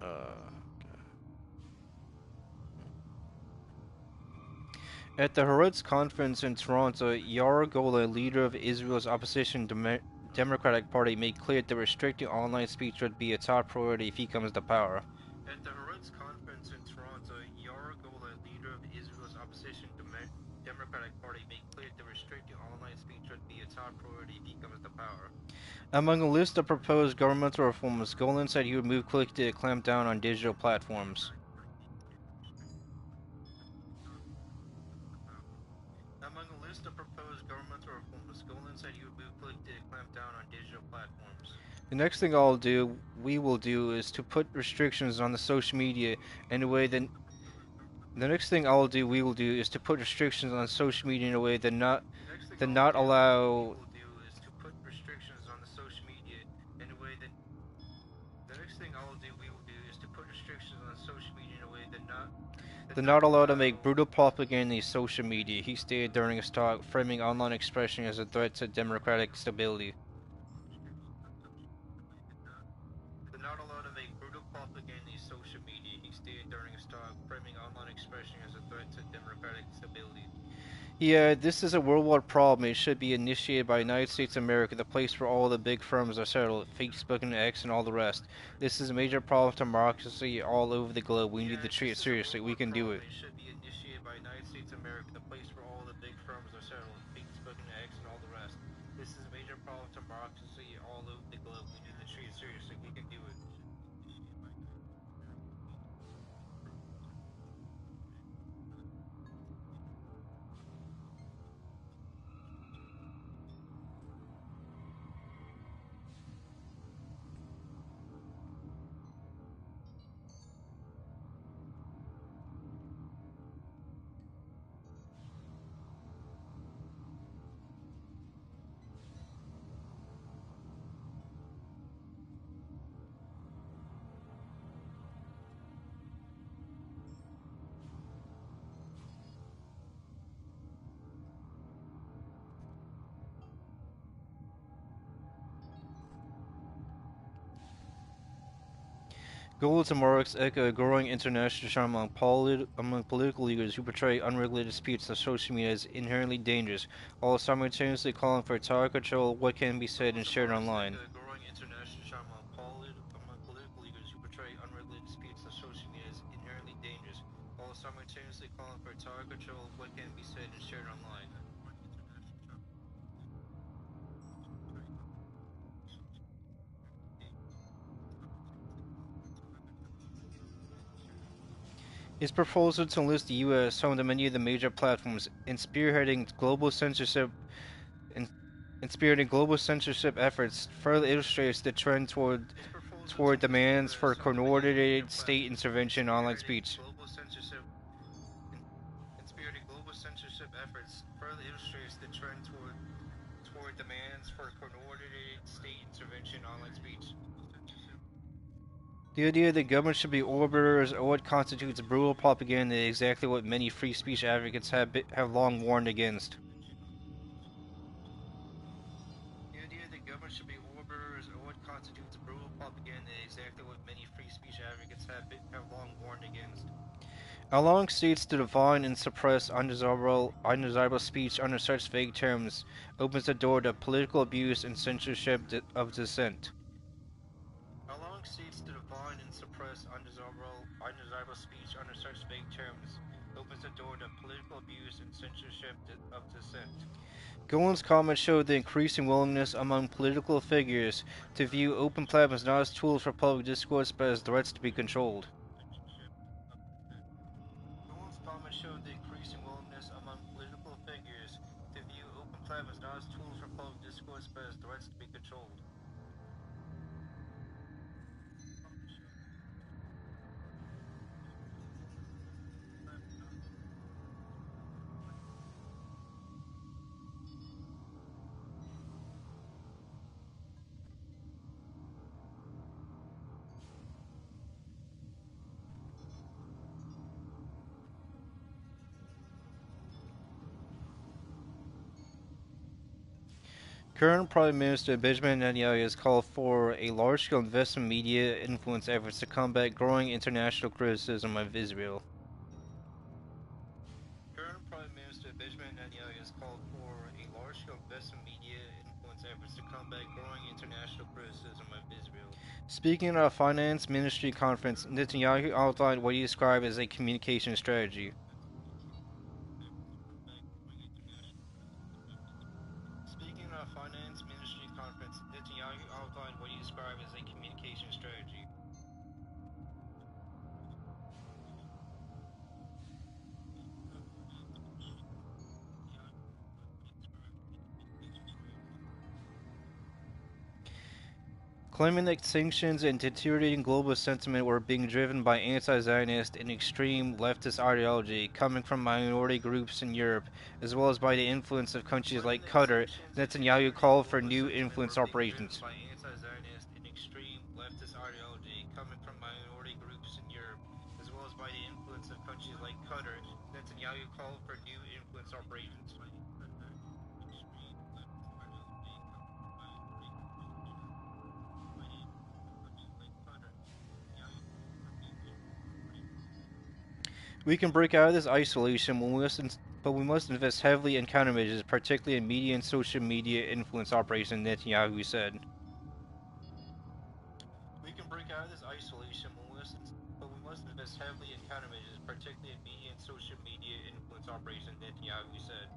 Okay. At the Haaretz conference in Toronto, Yair Golan, leader of Israel's opposition Democratic Party, made clear that restricting online speech would be a top priority if he comes to power. At the Haaretz conference in Toronto, Yair Golan, leader of Israel's opposition Democratic Party, made clear that restricting online speech would be a top priority if he comes to power. Among a list of proposed governmental reforms, Golan said he would move quickly to clamp down on digital platforms. Among a list of proposed governmental reforms, Golan said he would move quickly to clamp down on digital platforms. The next thing we will do, is to put restrictions on the social media in a way that the next thing we will do is to put restrictions on social media in a way that not allow. They're not allowed to make brutal propaganda in social media, he stated during his talk, framing online expression as a threat to democratic stability. They're not allowed to make brutal propaganda in social media, he stated during his talk, framing online expression as a threat to democratic stability. Yeah, this is a worldwide problem. It should be initiated by United States of America, the place where all the big firms are settled, Facebook and X and all the rest. This is a major problem to democracy all over the globe. We need to treat it seriously. We can do it. It should be initiated by United States of America, the place where all the big firms are settled, Facebook and X and all the rest. This is a major problem to democracy all over the globe. We need to treat it seriously. We can do it. Goals and marks echo a growing international shame among political leaders who portray unregulated speech on social media as inherently dangerous, while simultaneously calling for tighter control of what can be said and shared online. Growing international shame among political leaders who portray unregulated speech on social media as inherently dangerous, while simultaneously calling for tighter control of what can be said and shared online. His proposal to enlist the U.S. home to many of the major platforms in spearheading global censorship efforts further illustrates the trend toward demands for coordinated state intervention in online speech. Global censorship efforts further illustrates the trend toward demands for coordinated state intervention in online speech. The idea that government should be arbiters of what constitutes brutal propaganda is exactly what many free speech advocates have long warned against. The idea that government should be arbiters of what constitutes brutal propaganda is exactly what many free speech advocates have long warned against. Allowing states to define and suppress undesirable speech under such vague terms opens the door to political abuse and censorship of dissent. Allowing states to define and suppress undesirable speech under such vague terms opens the door to political abuse and censorship of dissent. Golan's comments showed the increasing willingness among political figures to view open platforms not as tools for public discourse but as threats to be controlled. Golan's comments showed the increasing willingness among political figures to view open platforms not as tools for public discourse but as threats to be controlled. Current Prime Minister Benjamin Netanyahu has called for a large-scale investment in media influence efforts to combat growing international criticism of Israel. Current Prime Minister press and media influence efforts to combat growing international criticism of Israel. Speaking at a finance ministry conference, Netanyahu outlined what he described as a communication strategy. Speaking at a finance ministry conference, Netanyahu outlined what he described as a communication strategy. Claiming that sanctions and deteriorating global sentiment were being driven by anti-Zionist and extreme leftist ideology coming from minority groups in Europe, as well as by the influence of countries like Qatar, Netanyahu called for new influence operations. Netanyahu called for new influence operations. We can break out of this isolation, but we must invest heavily in countermeasures, particularly in media and social media influence operations, Netanyahu said. We can break out of this isolation, but we must invest heavily in countermeasures, particularly in media and social media influence operations, Netanyahu said.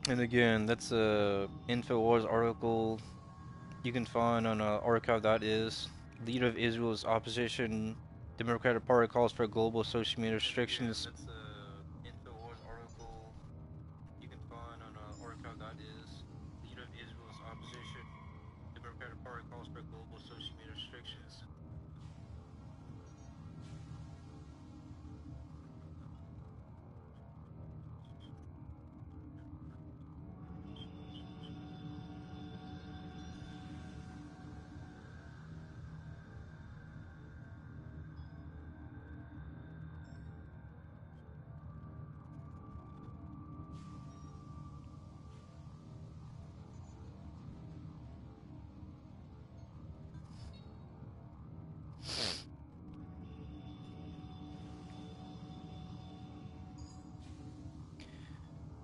And again, that's a InfoWars article you can find on archive.is. Leader of Israel's opposition Democratic Party calls for global social media restrictions. That's a InfoWars article you can find on archive.is. Leader of Israel's opposition Democratic Party calls for global social media restrictions.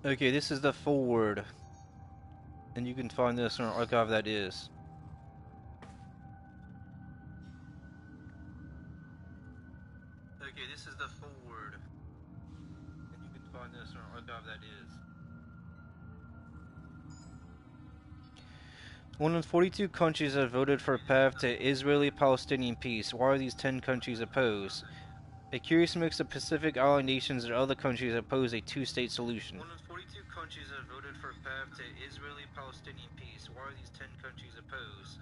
Okay, this is the forward, and you can find this on archive.is. Okay, this is the forward, and you can find this on archive.is. One of 42 countries have voted for a path to Israeli-Palestinian peace. Why are these 10 countries opposed? A curious mix of Pacific Island nations and other countries oppose a two-state solution. One of 42 countries have voted for a path to Israeli-Palestinian peace. Why are these 10 countries opposed?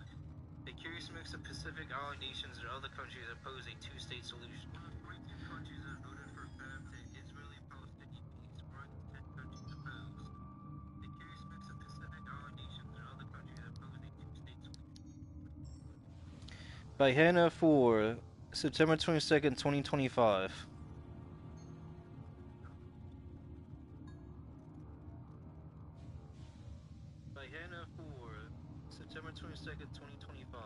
A curious mix of Pacific Island nations and other countries oppose a two-state solution. One of 42 countries have voted for a path to Israeli-Palestinian peace. Why are these 10 countries opposed? A curious mix of Pacific Island nations and other countries oppose a two-state solution. By Hannah for September 22nd, 2025. By Hannah for September 22nd, 2025.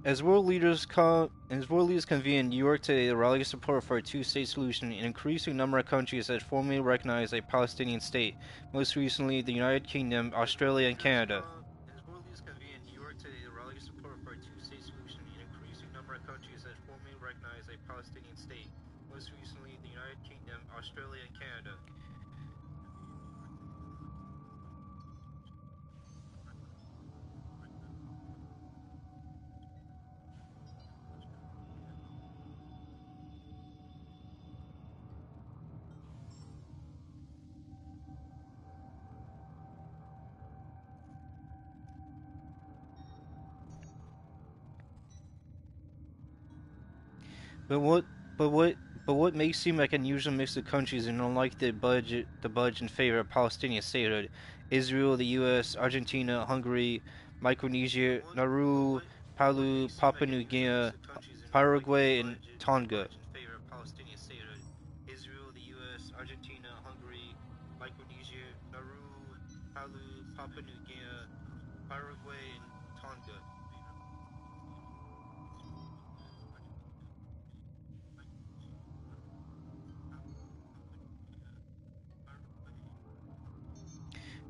As world leaders convene in New York today to rally support for a two-state solution, an increasing number of countries have formally recognized a Palestinian state, most recently the United Kingdom, Australia, and Canada. As world leaders convene in New York today to rally support for a two-state solution, an increasing number of countries have formally recognized a Palestinian state, most recently the United Kingdom, Australia, and Canada. But what may seem like an unusual mix of countries and unlike the budge in favor of Palestinian statehood, Israel, the U.S., Argentina, Hungary, Micronesia, Nauru, Palau, Papua New Guinea, Paraguay, and Tonga. Israel, the U.S., Argentina, Hungary, Micronesia, Nauru, Palau, Papua New Guinea, Paraguay, and Tonga.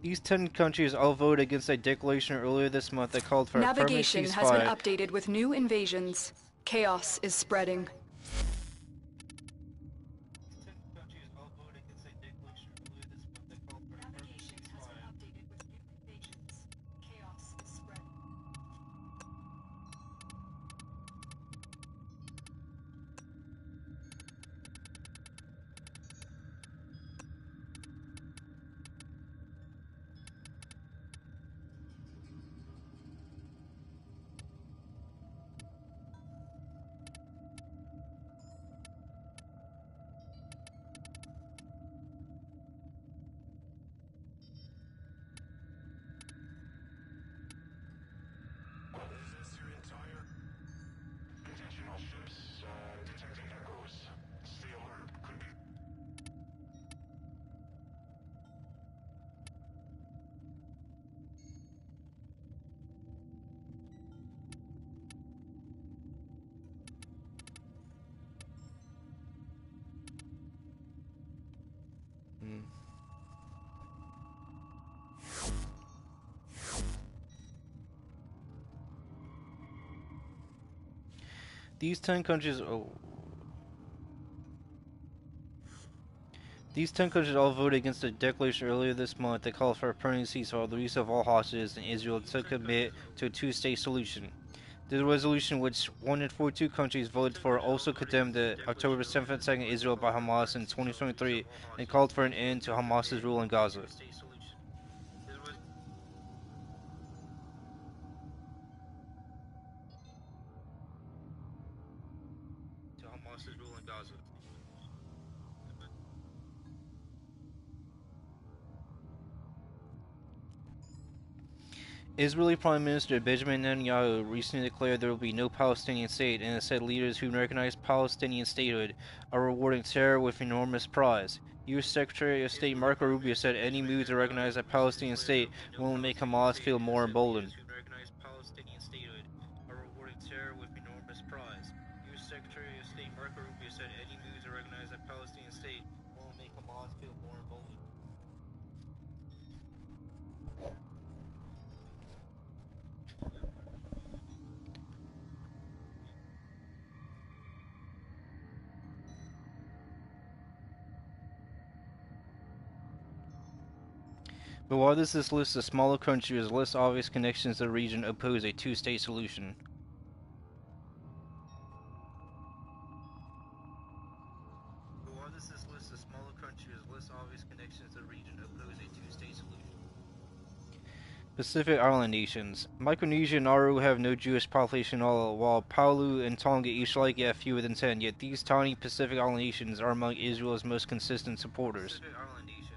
These 10 countries all voted against a declaration earlier this month that called for a permanent ceasefire. Navigation has been updated with new invasions. Chaos is spreading. These 10 countries all voted against a declaration earlier this month that called for a permanent ceasefire, the release of all hostages in Israel to commit to a two-state solution. The resolution, which 142 countries voted for, also condemned the October 7th attack in Israel by Hamas in 2023 and called for an end to Hamas's rule in Gaza. Israeli Prime Minister Benjamin Netanyahu recently declared there will be no Palestinian state and has said leaders who recognize Palestinian statehood are rewarding terror with enormous prize. U.S. Secretary of State Marco Rubio said any move to recognize a Palestinian state will make Hamas feel more emboldened. Secretary of State Marco Rubio said any move to recognize a Palestinian state will make Hamas feel more emboldened. But while this list of smaller countries with less obvious connections to the region oppose a two-state solution. Pacific Island nations. Micronesia and Nauru have no Jewish population at all, while Palau and Tonga each likely have fewer than 10, yet these tiny Pacific Island nations are among Israel's most consistent supporters. Micronesia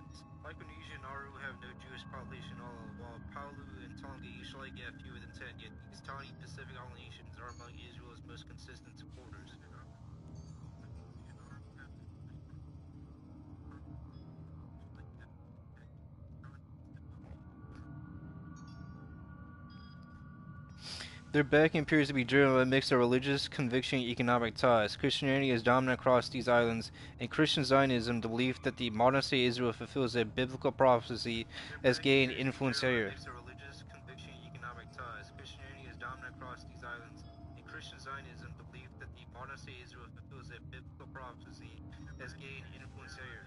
and Nauru have no Jewish population at all, while Palau and Tonga each likely have fewer than 10, yet these tiny Pacific Island nations are among Israel's most consistent supporters. Their backing appears to be driven by a mix of religious conviction and economic ties. Christianity is dominant across these islands, and Christian Zionism, the belief that the modern state Israel fulfills a biblical prophecy, has gained influence here. Christianity is dominant across these islands, and Christian Zionism, the belief that the modern state Israel fulfills a biblical prophecy, has gained influence here.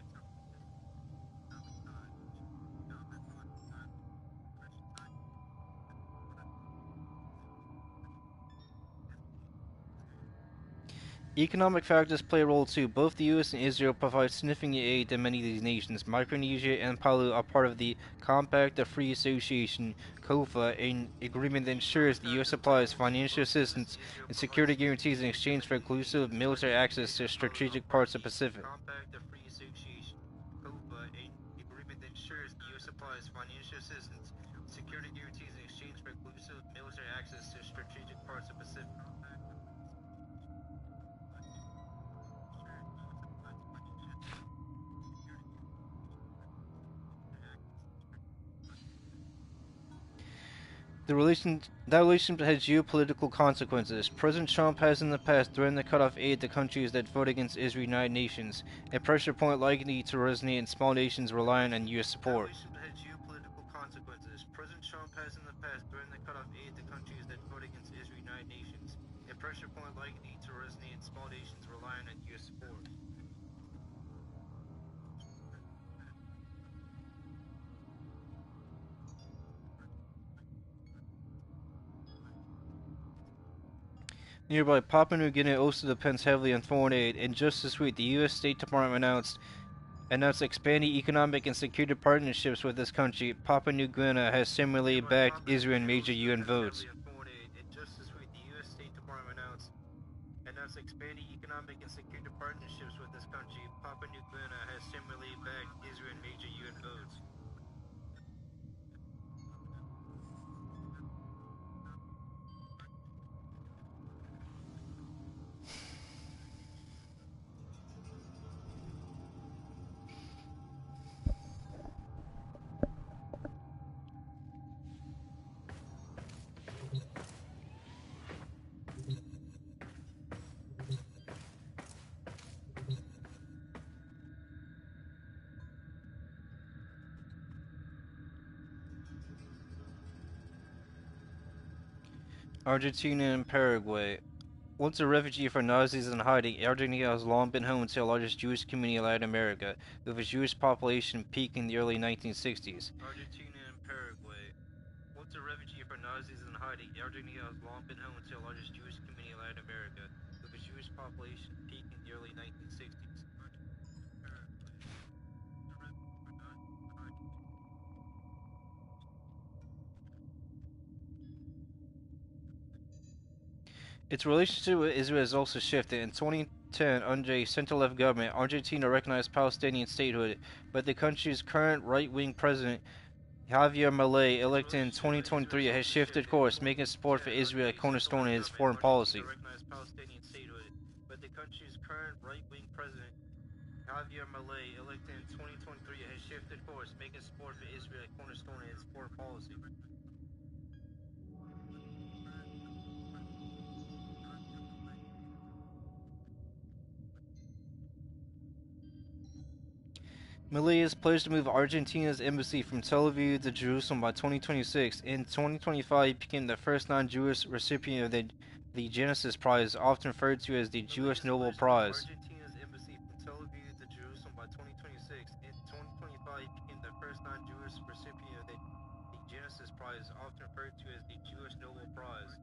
Economic factors play a role too. Both the U.S. and Israel provide significant aid to many of these nations. Micronesia and Palau are part of the Compact of Free Association (COFA), an agreement that ensures the U.S. supplies financial assistance and security guarantees in exchange for exclusive military access to strategic parts of the Pacific. Compact of Free Association (COFA), an agreement that ensures the U.S. supplies financial assistance and security guarantees in exchange for exclusive military access to strategic parts of the Pacific. That relationship has geopolitical consequences. President Trump has in the past threatened to cut off aid to countries that vote against Israel's United Nations, a pressure point likely to resonate in small nations relying on U.S. support. President Trump has in the past threatened to cut off aid to countries that vote against Israel's United Nations, a pressure point likely to resonate in small nations relying on U.S. support. Nearby, Papua New Guinea also depends heavily on foreign aid, and just this week, the U.S. State Department announced expanding economic and security partnerships with this country. Papua New Guinea has similarly backed Israel in major UN votes. Just this week, the U.S. State Department announced expanding economic and security partnerships with this country. Papua New Guinea has similarly backed Israel in major UN votes. Argentina and Paraguay. Once a refugee from Nazis in hiding, Argentina has long been home to the largest Jewish community in Latin America, with its Jewish population peaking in the early 1960s. Argentina and Paraguay. Once a refugee from Nazis in hiding, Argentina has long been home to the largest Jewish community in Latin America, with its Jewish population peaking in the early 1960s. Its relationship with Israel has also shifted. In 2010, under a center-left government, Argentina recognized Palestinian statehood, but the country's current right-wing president, Javier Milei, elected in 2023, has shifted course, making support for Israel a cornerstone in his foreign policy. But the country's current right-wing president, Javier Milei, elected in 2023, has shifted course, making support for Israel a cornerstone in his foreign policy. Milei is pledged to move Argentina's embassy from Tel Aviv to Jerusalem by 2026. In 2025, he became the first non-Jewish recipient of the Genesis Prize, often referred to as the Jewish Nobel Prize. Argentina's embassy from Tel Aviv to Jerusalem by 2026. In 2025, he became the first non-Jewish recipient of the Genesis Prize, often referred to as the Jewish Nobel Prize.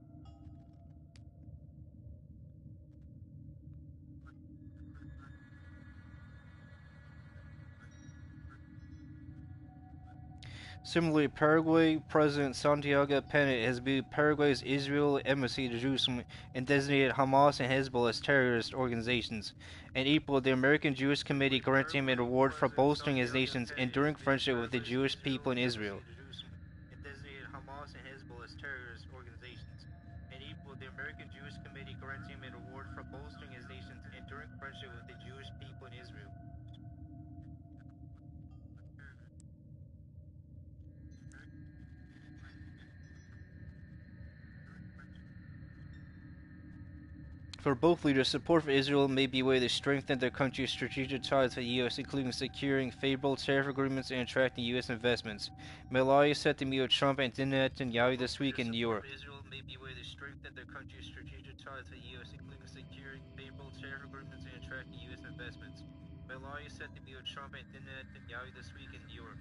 Similarly, Paraguay President Santiago Peña has moved Paraguay's Israel embassy to Jerusalem and designated Hamas and Hezbollah as terrorist organizations. In April, the American Jewish Committee granted him an award for bolstering his nation's enduring friendship with the Jewish people in Israel. And designated Hamas and Hezbollah as terrorist organizations. In April, the American Jewish Committee granted him an award for bolstering his nation's enduring friendship with the Jewish people in Israel. For both leaders, support for Israel may be a way to strengthen their country's strategic ties with the U.S., including securing favorable tariff agreements and attracting U.S. investments. Melania is set to meet with Trump and Netanyahu this week in New York. Israel may be a way to strengthen their country's strategic ties with the U.S., including securing favorable tariff agreements and attracting U.S. investments. Melania is set to meet with Trump and Netanyahu this week in New York.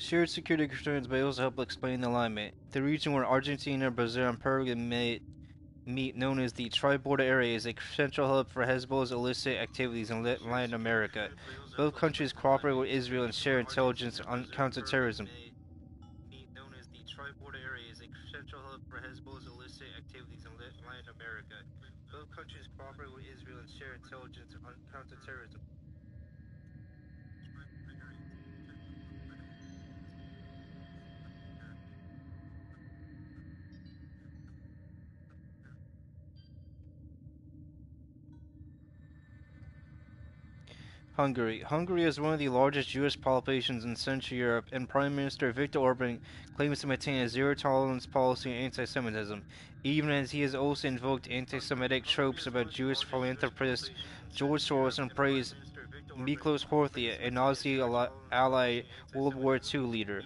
shared security concerns may also help explain the alignment. The region where Argentina, Brazil, and Paraguay meet, known as the Tri-Border Area, is a central hub for Hezbollah's illicit activities in Latin America. Both countries cooperate with Israel and share intelligence on counterterrorism. Known as the Tri-Border Area, is a central hub for Hezbollah's illicit activities in Latin America. Both countries cooperate with Israel and share intelligence on counterterrorism. Hungary. Hungary is one of the largest Jewish populations in Central Europe, and Prime Minister Viktor Orban claims to maintain a zero-tolerance policy on anti-Semitism, even as he has also invoked anti-Semitic tropes about Jewish philanthropist George Soros and praised Miklos Horthy, a Nazi ally World War II leader.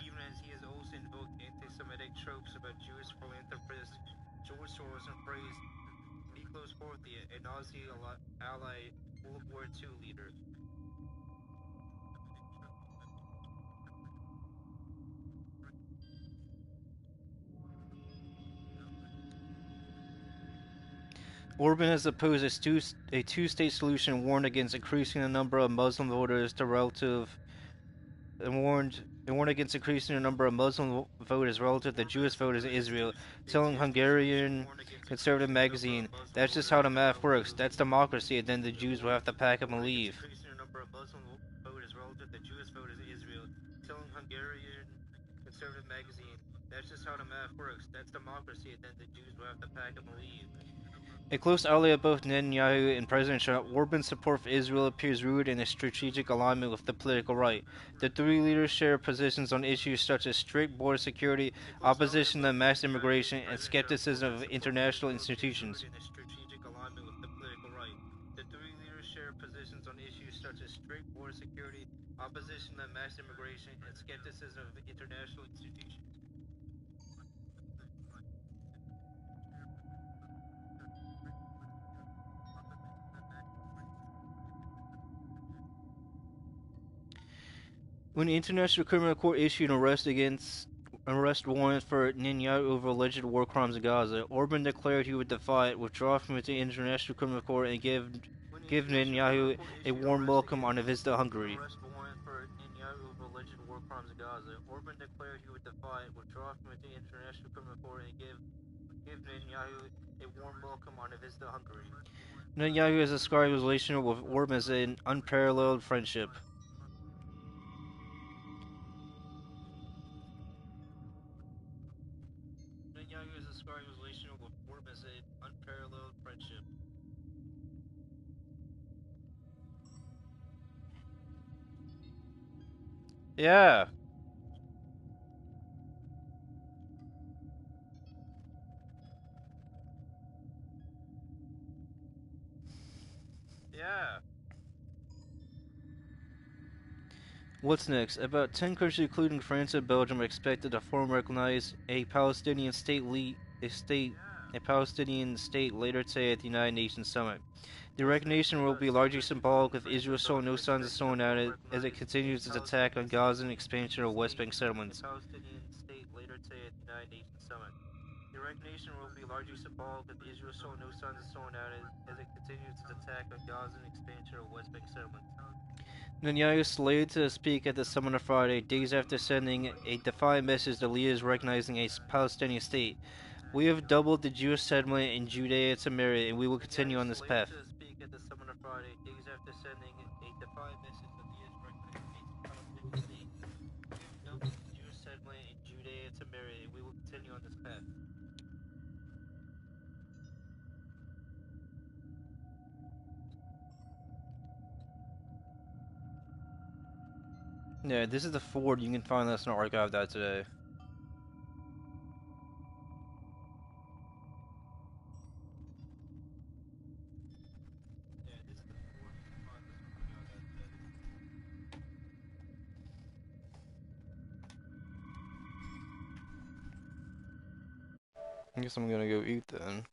Orban has opposed a two-state solution and warned against increasing the number of Muslim voters to relative against increasing the number of Muslim voters relative to Jewish voters in Israel, telling Hungarian conservative magazine, "That's just how the math works. That's democracy, and then the Jews will have to pack up and leave." Conservative magazine, "That's just how the math works. That's democracy, and then the Jews will have to pack up and leave." A close ally of both Netanyahu and President Trump, Orban's support for Israel appears rooted in a strategic alignment with the political right. The three leaders share positions on issues such as strict border security, opposition to mass immigration, and skepticism of international institutions. The three leaders share positions on issues such as strict border security, opposition to mass immigration, and skepticism of international institutions. When the International Criminal Court issued an arrest warrant for Netanyahu over alleged war crimes in Gaza, Orban declared he would defy it, withdraw from the International Criminal Court, and give Netanyahu a warm welcome on a visit to Hungary. Orban declared he would defy it, withdraw from the International Criminal Court, and give Netanyahu a warm welcome on a visit to Hungary. Netanyahu has described his relationship with Orban as an unparalleled friendship. Netanyahu has described his relationship with Orban as an unparalleled friendship. Yeah. Yeah. What's next? About 10 countries, including France and Belgium, are expected to formally recognize a Palestinian state later today at the United Nations Summit. The recognition will be largely symbolic, with Israel showing no signs of slowing down as it continues its attack on Gaza and expansion of West Bank settlements. The recognition will be largely symbolic, with Israel showing no signs of slowing down as it continues its attack on Gaza and expansion of West Bank settlements. Netanyahu is slated to speak at the summit on Friday, days after sending a defiant message to leaders recognizing a Palestinian state. "We have doubled the Jewish settlement in Judea and Samaria, and we will continue on this path." Yeah, this is the Ford. You can find this in archive.today. I guess I'm gonna go eat then.